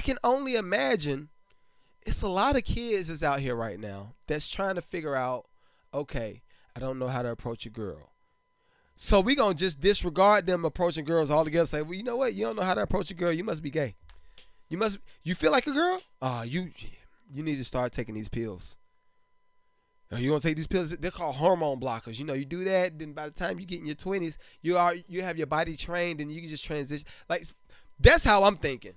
can only imagine it's a lot of kids that's out here right now that's trying to figure out, okay, I don't know how to approach a girl. So we going to just disregard them approaching girls altogether. Say, well, you know what? You don't know how to approach a girl. You must be gay. You feel like a girl? You need to start taking these pills. You want to take these pills? They're called hormone blockers. You do that, then by the time you get in your 20s, you have your body trained and you can just transition. Like, that's how I'm thinking.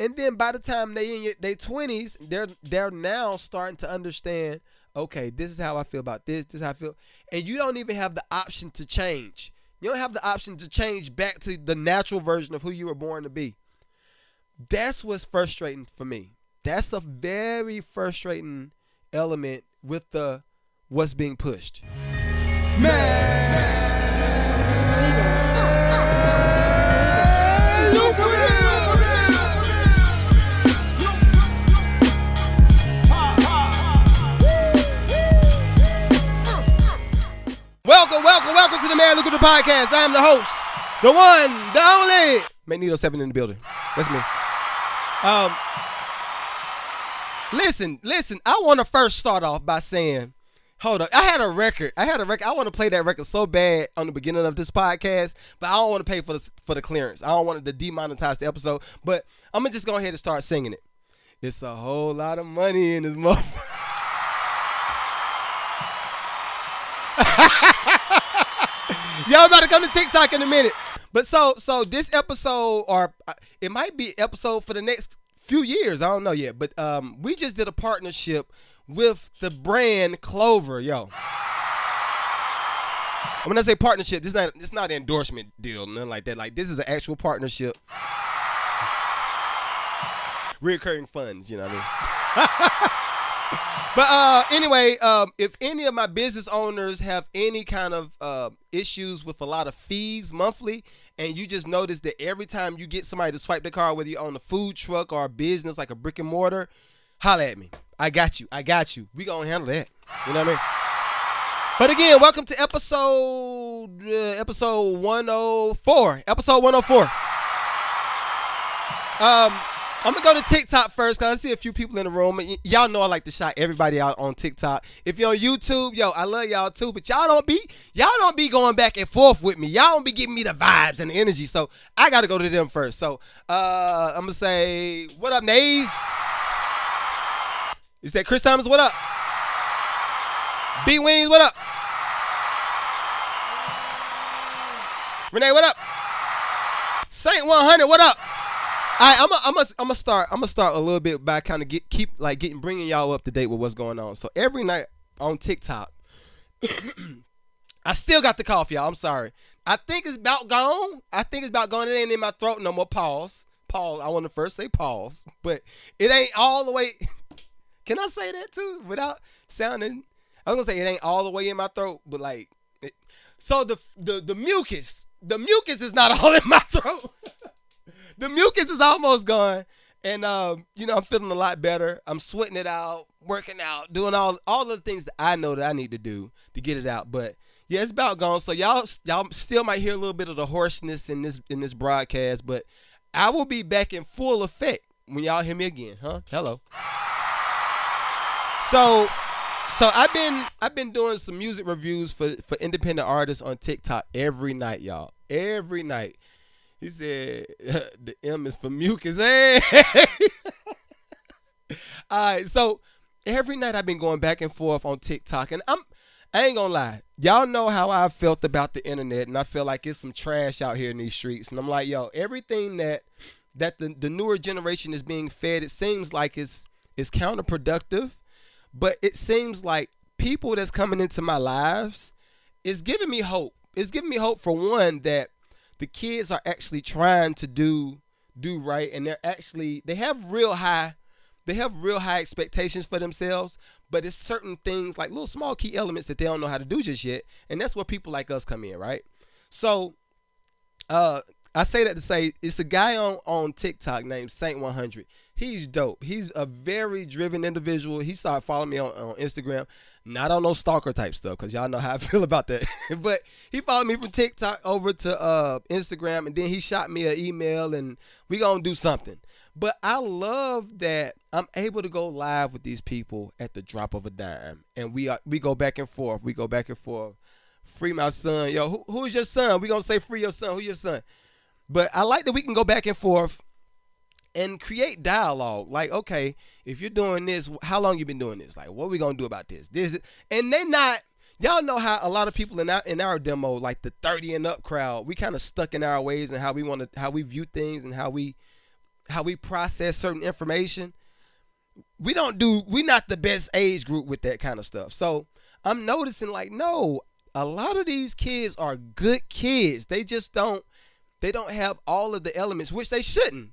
And then by the time they in their 20s, they're now starting to understand, okay, this is how I feel about this. This is how I feel. And you don't even have the option to change. You don't have the option to change back to the natural version of who you were born to be. That's what's frustrating for me. That's a very frustrating element with what's being pushed. Welcome to the Mad Lucrative Podcast. I am the host, the one, the only, Magneto 7 in the building. That's me. Listen. I want to first start off by saying, hold up. I had a record. I want to play that record so bad on the beginning of this podcast, but I don't want to pay for the clearance. I don't want it to demonetize the episode, but I'm going to just go ahead and start singing it. It's a whole lot of money in this motherfucker. Y'all about to come to TikTok in a minute. But so this episode, or it might be episode for the next few years. I don't know yet. But we just did a partnership with the brand Clover, yo. When I say partnership, it's not an endorsement deal, nothing like that. Like, this is an actual partnership. Recurring funds, you know what I mean? But anyway, if any of my business owners have any kind of issues with a lot of fees monthly, and you just notice that every time you get somebody to swipe their card, whether you own a food truck or a business like a brick and mortar, holla at me. I got you. We gonna handle that. You know what I mean? But again, welcome to episode 104. Episode 104. I'm going to go to TikTok first because I see a few people in the room. Y'all know I like to shout everybody out on TikTok. If you're on YouTube, yo, I love y'all too. But y'all don't be going back and forth with me. Y'all don't be giving me the vibes and the energy. So I got to go to them first. So I'm going to say, what up, Nays? Is that Chris Thomas? What up? B Wings, what up? Renee, what up? Saint 100, what up? I'm gonna start a little bit by kind of bringing y'all up to date with what's going on. So every night on TikTok, I still got the cough, y'all. I'm sorry. I think it's about gone. It ain't in my throat no more. Pause. I want to first say pause, but it ain't all the way. Can I say that too without sounding? I was gonna say it ain't all the way in my throat, but like, so the mucus is not all in my throat. The mucus is almost gone, and I'm feeling a lot better. I'm sweating it out, working out, doing all the things that I know that I need to do to get it out. But yeah, it's about gone. So y'all still might hear a little bit of the hoarseness in this broadcast, but I will be back in full effect when y'all hear me again, huh? Hello. So I've been doing some music reviews for independent artists on TikTok every night, y'all. Every night. He said, the M is for mucus. Hey. All right, so every night I've been going back and forth on TikTok, and I ain't gonna lie. Y'all know how I felt about the internet, and I feel like it's some trash out here in these streets. And I'm like, yo, everything that the newer generation is being fed, it seems like it's counterproductive, but it seems like people that's coming into my lives is giving me hope. It's giving me hope, for one, that the kids are actually trying to do right, and they have real high expectations for themselves, but it's certain things like little small key elements that they don't know how to do just yet, and that's where people like us come in, right? So I say that to say it's a guy on TikTok named Saint 100. He's dope. He's a very driven individual. He started following me on Instagram. Not on no stalker type stuff, because y'all know how I feel about that. But he followed me from TikTok over to Instagram, and then he shot me an email, and we going to do something. But I love that I'm able to go live with these people at the drop of a dime, and we go back and forth. We go back and forth. Free my son, yo. Who's your son? We gonna say free your son. Who your son? But I like that we can go back and forth and create dialogue. Like, okay, if you're doing this, how long you been doing this? Like, what we gonna do about this? And they not. Y'all know how a lot of people in our demo, like the 30 and up crowd, we kind of stuck in our ways and how we view things and how we process certain information. We're not the best age group with that kind of stuff. So I'm noticing, like, no, a lot of these kids are good kids. They don't have all of the elements, which they shouldn't.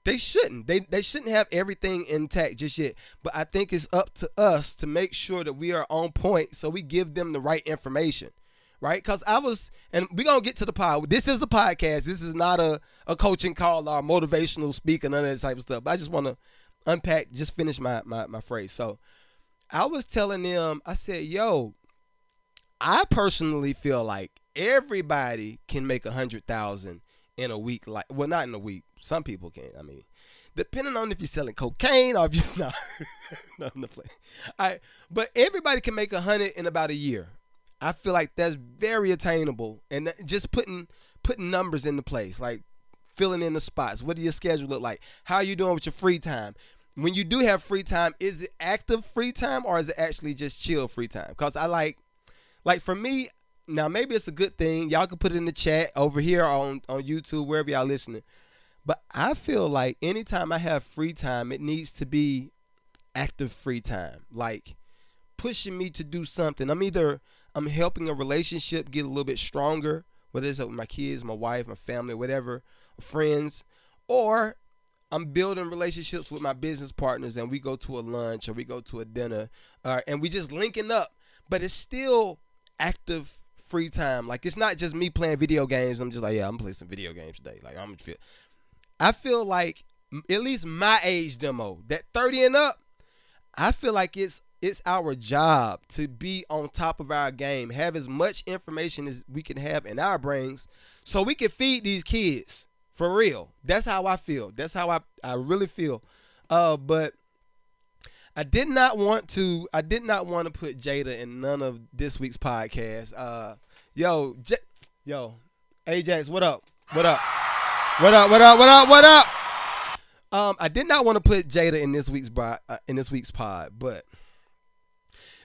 They shouldn't. They shouldn't have everything intact just yet. But I think it's up to us to make sure that we are on point so we give them the right information. Right? Because and we're going to get to the pod. This is a podcast. This is not a coaching call or motivational speaker, none of that type of stuff. But I just want to just finish my phrase. So I was telling them, I said, yo, I personally feel like everybody can make 100,000 in a week. Like, well, not in a week. Some people can. I mean, depending on if you're selling cocaine or if you're not. No, I'm not playing. All right, but everybody can make 100 in about a year. I feel like that's very attainable, and just putting numbers into place, like filling in the spots. What do your schedule look like? How are you doing with your free time? When you do have free time, is it active free time or is it actually just chill free time? Because I like for me, now maybe it's a good thing. Y'all can put it in the chat over here on YouTube, wherever y'all listening. But I feel like anytime I have free time, it needs to be active free time, like pushing me to do something. I'm helping a relationship get a little bit stronger, whether it's with my kids, my wife, my family, whatever, friends, or I'm building relationships with my business partners and we go to a lunch or we go to a dinner and we just linking up, but it's still active free time. Like, it's not just me playing video games. I'm just like, yeah, I'm gonna play some video games today. Like, I feel like at least my age demo, that 30 and up, I feel like it's our job to be on top of our game, have as much information as we can have in our brains so we can feed these kids for real. That's how I feel. That's how I really feel. But I did not want to put Jada in none of this week's podcast. Yo, Ajax, what up? What up? What up? What up? What up? What up? I did not want to put Jada in this week's pod, but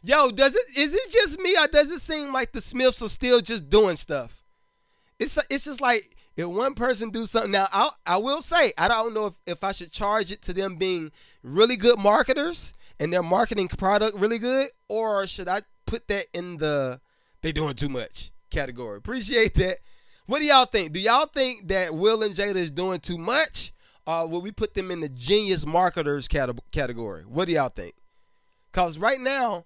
yo, is it just me or does it seem like the Smiths are still just doing stuff? It's just like if one person do something. Now I will say I don't know if I should charge it to them being really good marketers and their marketing product really good, or should I put that in the they doing too much category? Appreciate that. What do y'all think? Do y'all think that Will and Jada is doing too much, or will we put them in the genius marketers category? What do y'all think? Because right now,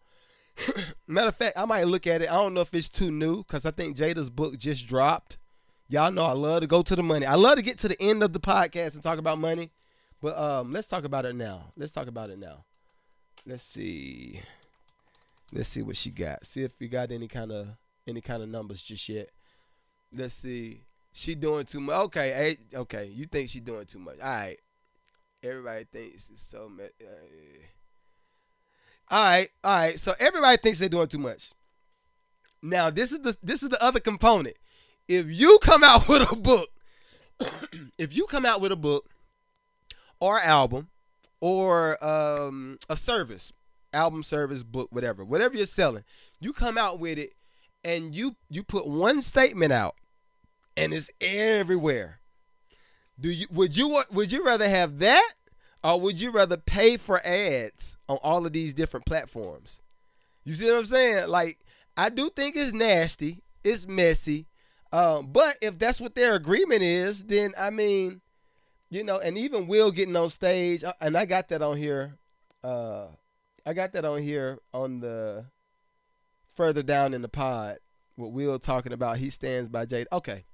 matter of fact, I might look at it. I don't know if it's too new because I think Jada's book just dropped. Y'all know I love to go to the money. I love to get to the end of the podcast and talk about money. But let's talk about it now. Let's see. Let's see what she got. See if we got any kind of numbers just yet. Let's see. She doing too much. Okay. You think she doing too much? All right. Everybody thinks it's so much. All right. So everybody thinks they're doing too much. Now this is the other component. If you come out with a book, or album, or a service, album, service, book, whatever you're selling, you come out with it, and you put one statement out, and it's everywhere. Would you rather have that, or would you rather pay for ads on all of these different platforms? You see what I'm saying? Like, I do think it's nasty, it's messy, but if that's what their agreement is, then I mean, and even Will getting on stage, and I got that on here. On the further down in the pod, what Will talking about, he stands by Jada. Okay,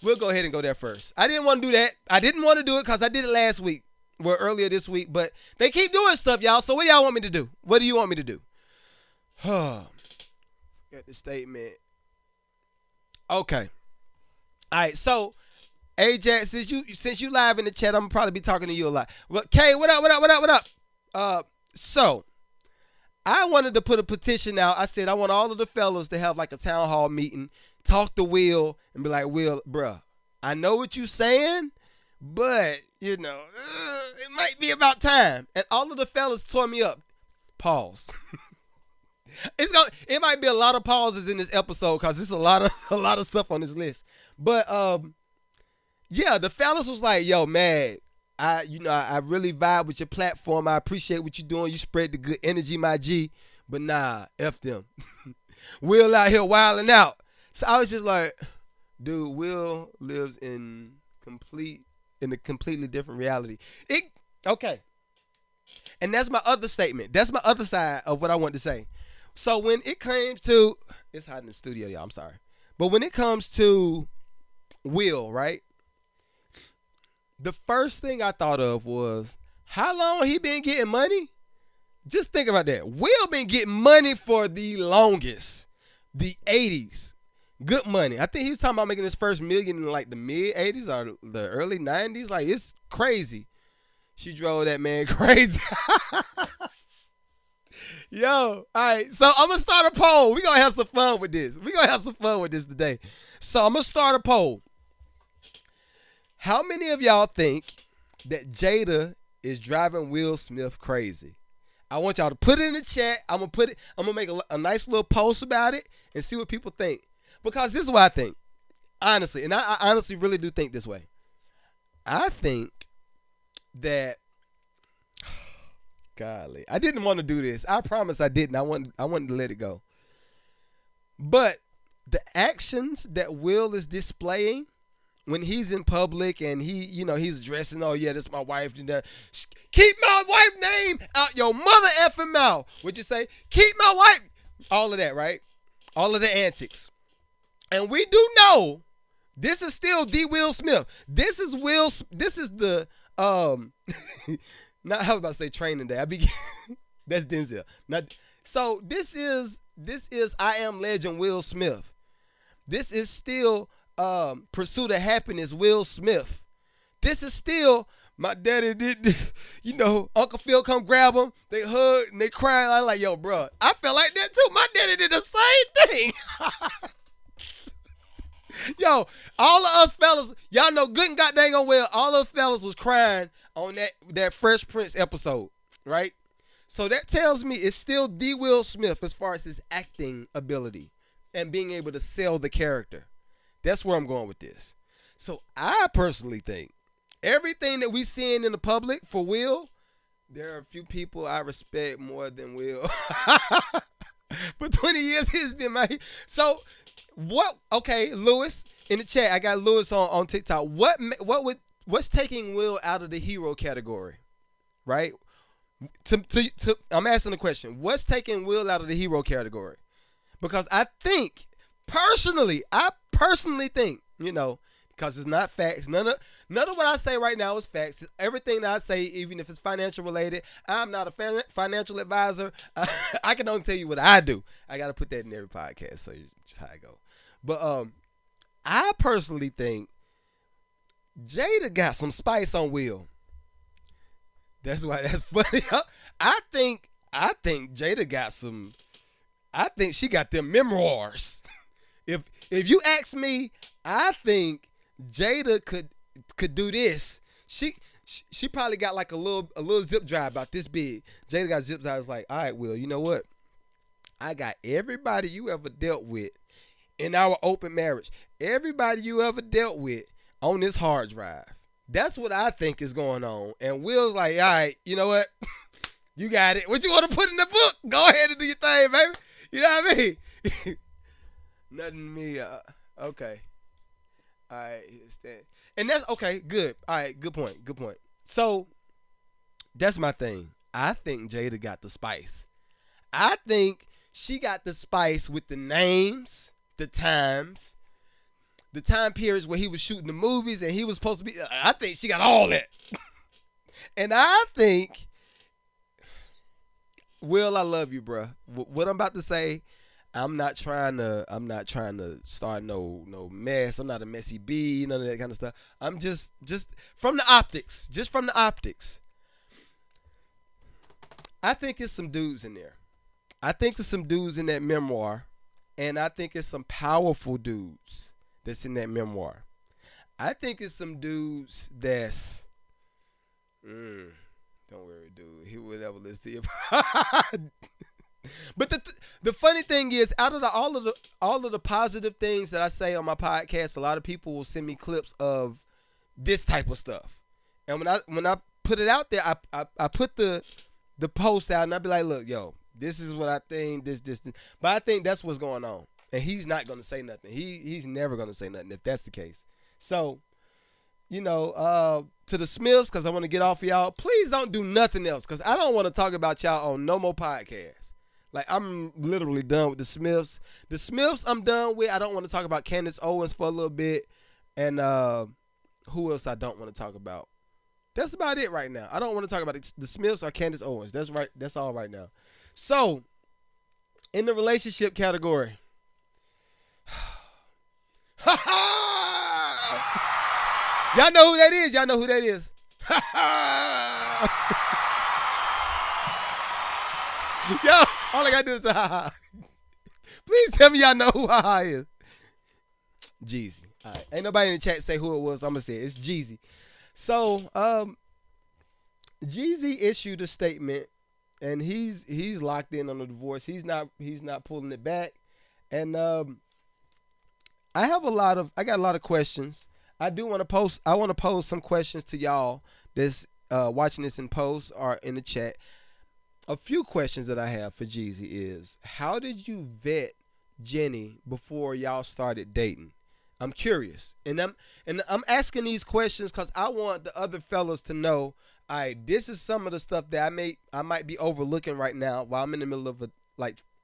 we'll go ahead and go there first. I didn't want to do that. I didn't want to do it because I did it last week, earlier this week, but they keep doing stuff, y'all. So what do y'all want me to do? What do you want me to do? Got the statement. Okay. All right, so Ajax, since you live in the chat, I'm gonna probably be talking to you a lot. Well, Kay, what up? So I wanted to put a petition out. I said I want all of the fellas to have like a town hall meeting, talk to Will, and be like, Will, bruh, I know what you saying, but it might be about time. And all of the fellas tore me up. Pause. It might be a lot of pauses in this episode because there's a lot of stuff on this list. But yeah, the fellas was like, yo, man, I really vibe with your platform. I appreciate what you're doing. You spread the good energy, my G. But nah, F them. Will out here wilding out. So I was just like, dude, Will lives in a completely different reality. Okay. And that's my other statement. That's my other side of what I want to say. So when it came to, it's hot in the studio, y'all, I'm sorry. But when it comes to Will, right? The first thing I thought of was, how long he been getting money? Just think about that. Will been getting money for the longest. The 80s. Good money. I think he was talking about making his first million in like the mid 80s or the early 90s. Like, it's crazy. She drove that man crazy. Yo, all right. So I'm going to start a poll. We're going to have some fun with this. Today. So I'm going to start a poll. How many of y'all think that Jada is driving Will Smith crazy? I want y'all to put it in the chat. I'm gonna make a nice little post about it and see what people think. Because this is what I think. Honestly, and I honestly really do think this way. I think that, golly, I didn't want to do this. I promise I didn't. I wanted to let it go. But the actions that Will is displaying when he's in public and he's dressing, oh yeah, that's my wife. Keep my wife's name out your mother effing mouth. What'd you say? Keep my wife. All of that, right? All of the antics. And we do know this is still the Will Smith. This is the not how about to say training day. That's Denzel. So this is I Am Legend Will Smith. This is still Pursuit of Happiness Will Smith. This is still my daddy did this. Uncle Phil come grab him. They hug and they cry. I'm like, yo, bro, I felt like that too. My daddy did the same thing. Yo, all of us fellas, y'all know good and goddamn well, all of us fellas was crying on that Fresh Prince episode, right? So that tells me it's still the Will Smith as far as his acting ability and being able to sell the character. That's where I'm going with this. So I personally think everything that we seeing in the public for Will, there are a few people I respect more than Will. For 20 years, he's been my. So what? Okay, Lewis in the chat. I got Lewis on TikTok. What's taking Will out of the hero category, right? I'm asking the question. What's taking Will out of the hero category? Because I personally think, because it's not facts. None of what I say right now is facts. Everything that I say, even if it's financial related, I'm not a financial advisor. I can only tell you what I do. I got to put that in every podcast, so just how I go. But I personally think Jada got some spice on Will. That's why that's funny. I think Jada got some. I think she got them memoirs. If you ask me, I think Jada could do this. She probably got like a little zip drive about this big. Jada got zip drive. I was like, all right, Will, you know what? I got everybody you ever dealt with in our open marriage. Everybody you ever dealt with on this hard drive. That's what I think is going on. And Will's like, all right, you know what? You got it. What you want to put in the book? Go ahead and do your thing, baby. You know what I mean? Nothing to me. Okay. All right. And that's okay. Good. All right. Good point. So that's my thing. I think Jada got the spice. I think she got the spice with the names, the times, the time periods where he was shooting the movies and he was supposed to be. I think she got all that. And I think, Will, I love you, bro. What I'm about to say, I'm not trying to start no mess. I'm not a messy bee, none of that kind of stuff. I'm just from the optics. Just from the optics. I think it's some dudes in there. I think there's some dudes in that memoir, and I think it's some powerful dudes that's in that memoir. I think it's some dudes that's don't worry, dude. He would never listen to you. But the funny thing is, out of all of the positive things that I say on my podcast, a lot of people will send me clips of this type of stuff. And when I put it out there, I put the post out and I be like, look, yo, this is what I think. This. But I think that's what's going on. And he's not gonna say nothing. He's never gonna say nothing if that's the case. So, to the Smiths, because I want to get off of y'all, please don't do nothing else, because I don't want to talk about y'all on no more podcasts. Like, I'm literally done with the Smiths. The Smiths I'm done with. I don't want to talk about Candace Owens for a little bit. And who else I don't want to talk about? That's about it right now. I don't want to talk about it. The Smiths or Candace Owens. That's right. That's all right now. So, in the relationship category. Y'all know who that is. Y'all know who that is. Yo, all I got to do is say ha. Please tell me y'all know who ha is. Jeezy. All right. Ain't nobody in the chat say who it was. I'm going to say it. It's Jeezy. So, Jeezy issued a statement, and he's locked in on the divorce. He's not pulling it back. And I got a lot of questions. I want to pose some questions to y'all that's watching this in post or in the chat. A few questions that I have for Jeezy is, how did you vet Jenny before y'all started dating? I'm curious. And I'm asking these questions because I want the other fellas to know, all right, this is some of the stuff that I might be overlooking right now while I'm in the middle of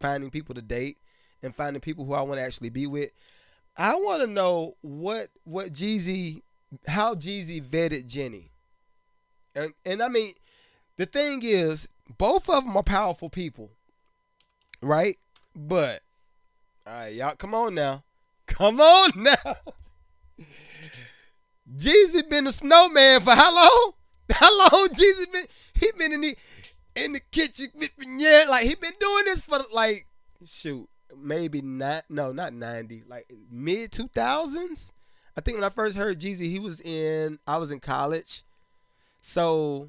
finding people to date and finding people who I want to actually be with. I want to know how Jeezy vetted Jenny. And I mean, the thing is, both of them are powerful people, right? But, all right, y'all, come on now. Come on now. Jeezy been a snowman for how long? How long Jeezy been? He been in the kitchen, yeah, like he been doing this for shoot. Maybe not 90, like mid 2000s. I think when I first heard Jeezy, I was in college. So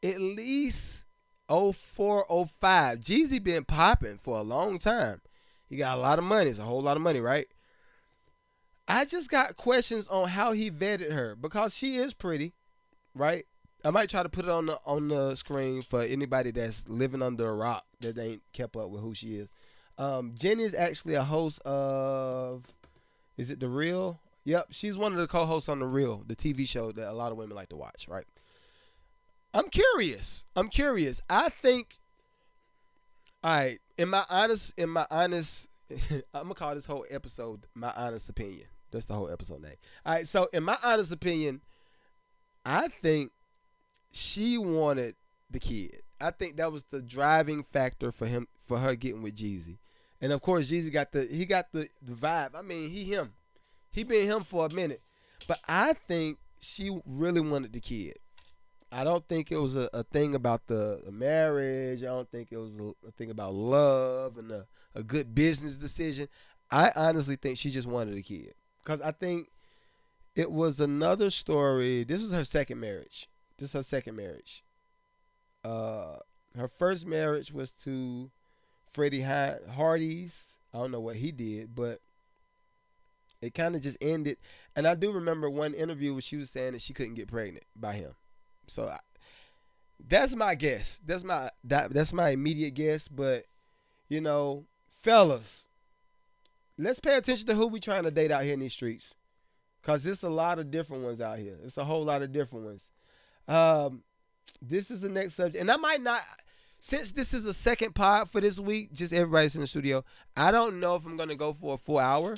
at least 04, 05. Jeezy been popping for a long time. He got a lot of money. It's a whole lot of money, right? I just got questions on how he vetted her because she is pretty, right? I might try to put it on the screen for anybody that's living under a rock that ain't kept up with who she is. Jenny is actually a host of, is it The Real? Yep, she's one of the co-hosts on The Real, the TV show that a lot of women like to watch, right? I'm curious. I think, all right, in my honest, I'm going to call this whole episode My Honest Opinion. That's the whole episode name. All right, so in my honest opinion, I think she wanted the kid. I think that was the driving factor for her getting with Jeezy. And of course, Jeezy got the vibe. I mean, he been him for a minute. But I think she really wanted the kid. I don't think it was a thing about the marriage. I don't think it was a thing about love and a good business decision. I honestly think she just wanted a kid. Because I think it was another story. This was her second marriage. Her first marriage was to Freddie Hardy's. I don't know what he did, but it kind of just ended. And I do remember one interview where she was saying that she couldn't get pregnant by him. So that's my guess. That's my immediate guess. But fellas, let's pay attention to who we trying to date out here in these streets, cause there's a lot of different ones out here. It's a whole lot of different ones. This is the next subject, and I might not. Since this is a second pod for this week, just everybody's in the studio, I don't know if I'm going to go for a full hour.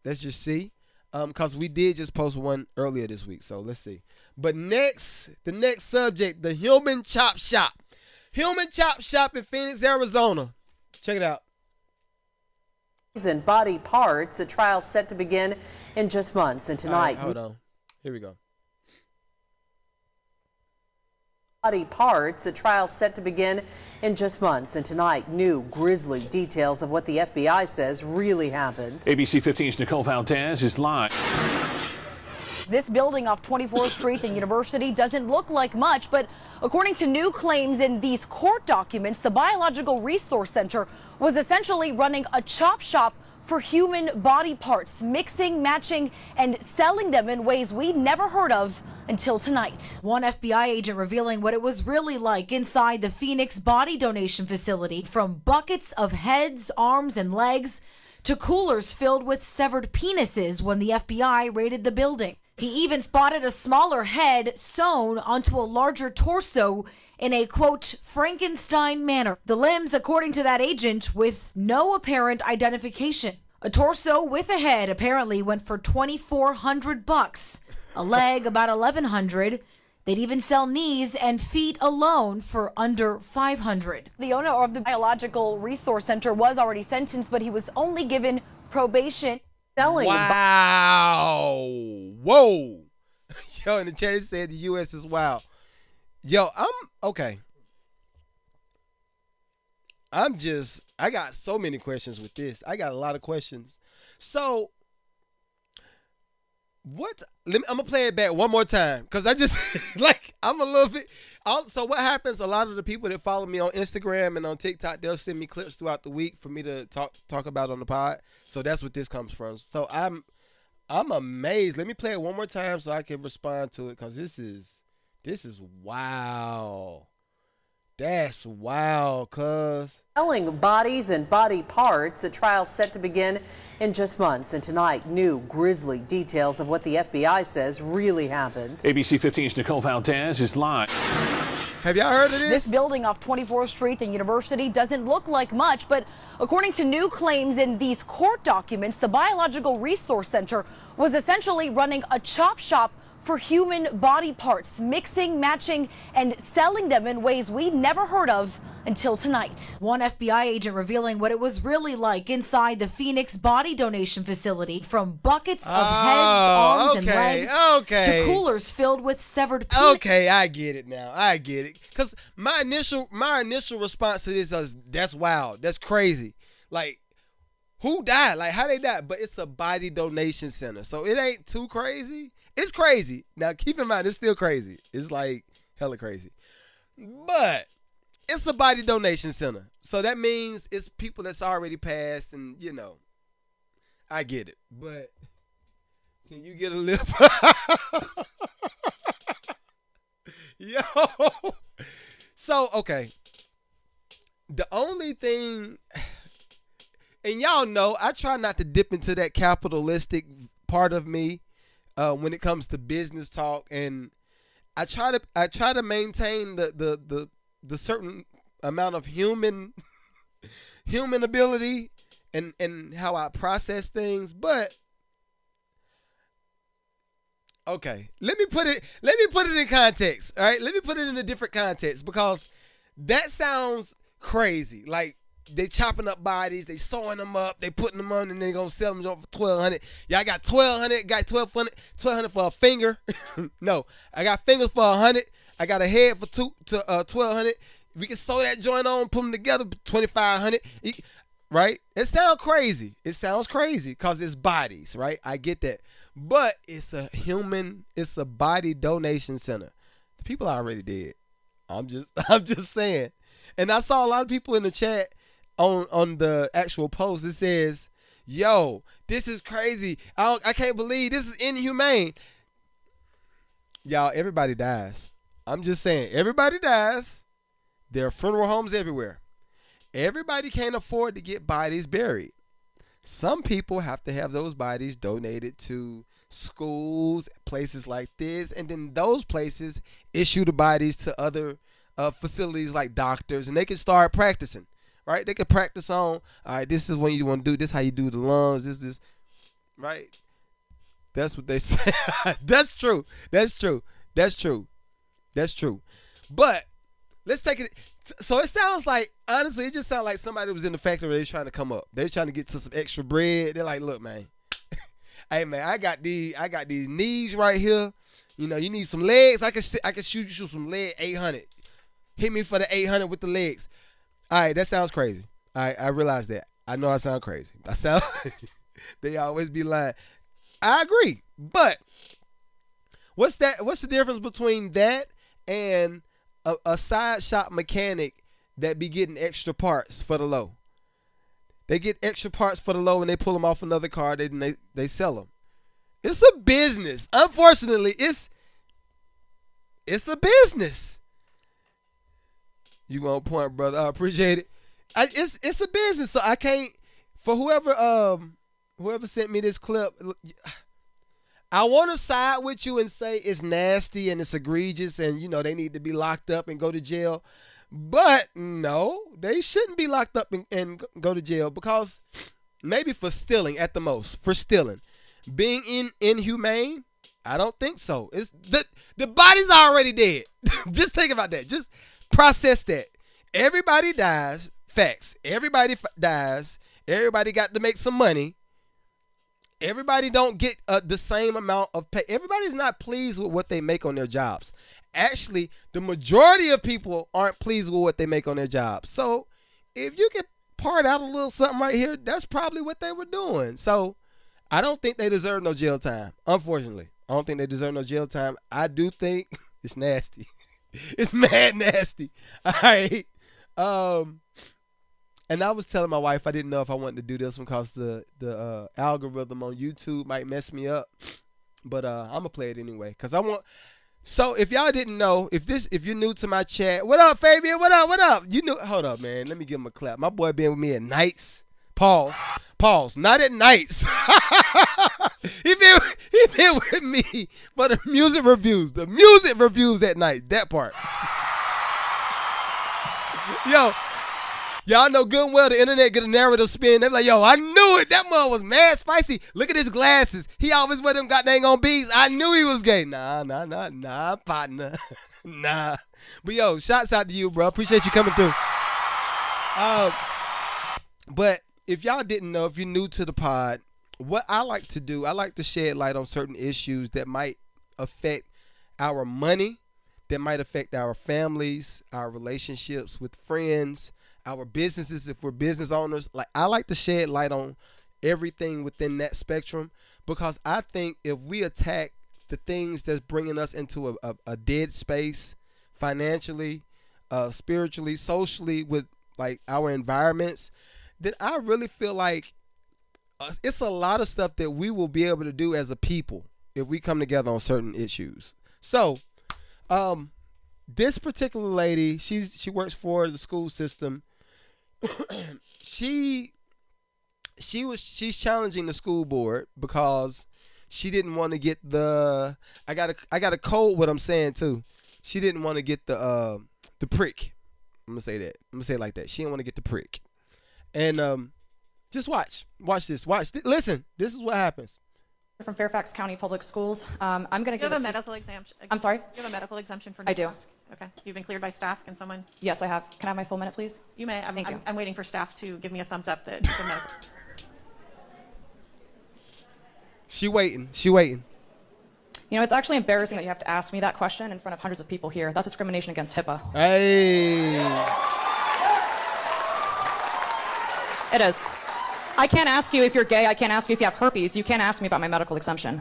Let's just see. Because we did just post one earlier this week, so let's see. But the next subject, the Human Chop Shop. Human Chop Shop in Phoenix, Arizona. Check it out. And body parts, a trial set to begin in just months. And tonight, hold on. Here we go. Body parts, a trial set to begin in just months. And tonight, new grisly details of what the FBI says really happened. ABC 15's Nicole Valdez is live. This building off 24th Street and University doesn't look like much, but according to new claims in these court documents, the Biological Resource Center was essentially running a chop shop for human body parts, mixing, matching, and selling them in ways we never heard of until tonight. One FBI agent revealing what it was really like inside the Phoenix body donation facility, from buckets of heads, arms, and legs to coolers filled with severed penises when the FBI raided the building. He even spotted a smaller head sewn onto a larger torso in a, quote, Frankenstein manner. The limbs, according to that agent, with no apparent identification. A torso with a head apparently went for $2,400. A leg about $1,100. They'd even sell knees and feet alone for under $500. The owner of the Biological Resource Center was already sentenced, but he was only given probation. Wow. Whoa. Yo, in the chat it said the U.S. is wild. Yo, okay. I got so many questions with this. I got a lot of questions. So, I'm going to play it back one more time because I just, I'm a little bit. So what happens, a lot of the people that follow me on Instagram and on TikTok, they'll send me clips throughout the week for me to talk about on the pod. So that's what this comes from. So I'm amazed. Let me play it one more time so I can respond to it because this is wow. That's wild, cuz. Selling bodies and body parts, a trial set to begin in just months. And tonight, new grisly details of what the FBI says really happened. ABC 15's Nicole Valdez is live. Have y'all heard of this? This building off 24th Street and University doesn't look like much, but according to new claims in these court documents, the Biological Resource Center was essentially running a chop shop for human body parts, mixing, matching, and selling them in ways we never heard of until tonight. One FBI agent revealing what it was really like inside the Phoenix body donation facility, from buckets of heads, arms, and legs to coolers filled with severed penises. Okay, I get it now. I get it. Because my initial response to this is, that's wild. That's crazy. Like, who died? Like, how they died? But it's a body donation center. So it ain't too crazy. It's crazy. Now, keep in mind, it's still crazy. It's like hella crazy. But it's a body donation center. So that means it's people that's already passed and, I get it. But can you get a lip? Yo. So, okay. The only thing, and y'all know, I try not to dip into that capitalistic part of me. When it comes to business talk, and I try to maintain the certain amount of human ability and how I process things. But okay, let me put it in context. All right, let me put it in a different context because that sounds crazy. Like, they chopping up bodies, they sewing them up, they putting them on, and they gonna sell them for $1,200. Yeah, I got $1,200, got $1,200 for a finger. No, I got fingers for $100. I got a head for $1,200. We can sew that joint on, put them together, $2,500. Right? It sounds crazy. It sounds crazy because it's bodies, right? I get that, but it's a body donation center. The people are already dead. I'm just saying. And I saw a lot of people in the chat. On the actual post, it says, yo, this is crazy. I can't believe this is inhumane. Y'all, everybody dies. I'm just saying, everybody dies. There are funeral homes everywhere. Everybody can't afford to get bodies buried. Some people have to have those bodies donated to schools, places like this, and then those places issue the bodies to other facilities like doctors, and they can start practicing. Right? They can practice on, all right, this is what you want to do. This is how you do the lungs. This. Right? That's what they say. That's true. But let's take it. So it sounds like, honestly, it just sounds like somebody was in the factory where they're trying to come up. They're trying to get to some extra bread. They're like, look, man. Hey, man, I got these knees right here. You know, you need some legs. I can shoot you some leg 800. Hit me for the 800 with the legs. All right, that sounds crazy. All right, I realize that. I know I sound crazy. They always be lying. I agree. But what's the difference between that and a side shop mechanic that be getting extra parts for the low? They get extra parts for the low and they pull them off another car. They sell them. It's a business. Unfortunately, it's a business. You on point, brother. I appreciate it. It's a business, so I can't. For whoever sent me this clip, I want to side with you and say it's nasty and it's egregious and, you know, they need to be locked up and go to jail. But no, they shouldn't be locked up and go to jail, because maybe for stealing at the most, for stealing. Being inhumane, I don't think so. It's the body's already dead. Just think about that. Just process that. Everybody dies. Facts. Everybody dies. Everybody got to make some money. Everybody don't get the same amount of pay. Everybody's not pleased with what they make on their jobs. Actually, the majority of people aren't pleased with what they make on their jobs. So if you can part out a little something right here, that's probably what they were doing. So I don't think they deserve no jail time. Unfortunately, I don't think they deserve no jail time. I do think it's nasty. It's mad nasty. All right. And I was telling my wife I didn't know if I wanted to do this one because the algorithm on YouTube might mess me up. But I'm gonna play it anyway because I want. So if y'all didn't know, if you're new to my chat, what up, Fabian? What up? What up? You knew? Hold up, man. Let me give him a clap. My boy been with me at nights. Pause. Not at nights. he been with me for the music reviews. The music reviews at night. That part. Yo. Y'all know good and well the internet get a narrative spin. They're like, yo, I knew it. That mother was mad spicy. Look at his glasses. He always wear them goddamn on beats. I knew he was gay. Nah, partner. Nah. But yo, shouts out to you, bro. Appreciate you coming through. But if y'all didn't know, if you're new to the pod, what I like to do, I like to shed light on certain issues that might affect our money, that might affect our families, our relationships with friends, our businesses, if we're business owners. Like, I like to shed light on everything within that spectrum, because I think if we attack the things that's bringing us into a dead space, financially, spiritually, socially, with like our environments, then I really feel like it's a lot of stuff that we will be able to do as a people if we come together on certain issues. So, this particular lady, she works for the school system. She's challenging the school board because she didn't want to get the. I got a code what I'm saying too. She didn't want to get the prick. I'm gonna say that. I'm gonna say it like that. She didn't want to get the prick. And just watch this. Listen. This is what happens. From Fairfax County Public Schools. I'm going to give a medical exemption. I'm sorry? You have a medical exemption for I do. mask? Okay. You've been cleared by staff. Can someone? Yes, I have. Can I have my full minute, please? You may. Thank you. I'm waiting for staff to give me a thumbs up that it's a medical. She waiting. You know, it's actually embarrassing that you have to ask me that question in front of hundreds of people here. That's discrimination against HIPAA. Hey. It is. I can't ask you if you're gay. I can't ask you if you have herpes. You can't ask me about my medical exemption.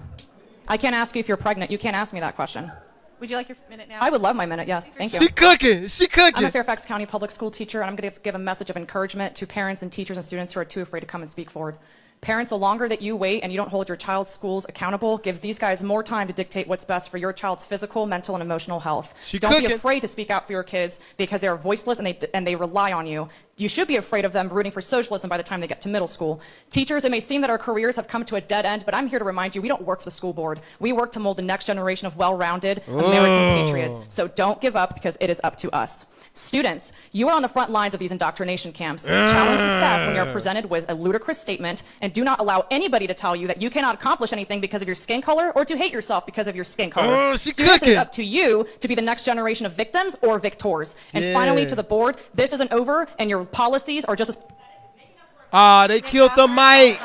I can't ask you if you're pregnant. You can't ask me that question. Would you like your minute now? I would love my minute, yes. Thank you. She cooking. I'm a Fairfax County public school teacher, and I'm going to give a message of encouragement to parents and teachers and students who are too afraid to come and speak forward. Parents, the longer that you wait and you don't hold your child's schools accountable gives these guys more time to dictate what's best for your child's physical, mental, and emotional health. Don't be afraid to speak out for your kids because they are voiceless and they rely on you. You should be afraid of them rooting for socialism by the time they get to middle school. Teachers, it may seem that our careers have come to a dead end, but I'm here to remind you we don't work for the school board. We work to mold the next generation of well-rounded American patriots. So don't give up because it is up to us. Students, you are on the front lines of these indoctrination camps. Challenge the staff when you're presented with a ludicrous statement and and do not allow anybody to tell you that you cannot accomplish anything because of your skin color or to hate yourself because of your skin color. Oh, she Students, cooking. it's up to you to be the next generation of victims or victors. And Yeah. finally, to the board, this isn't over, and your policies are just as They killed the mic.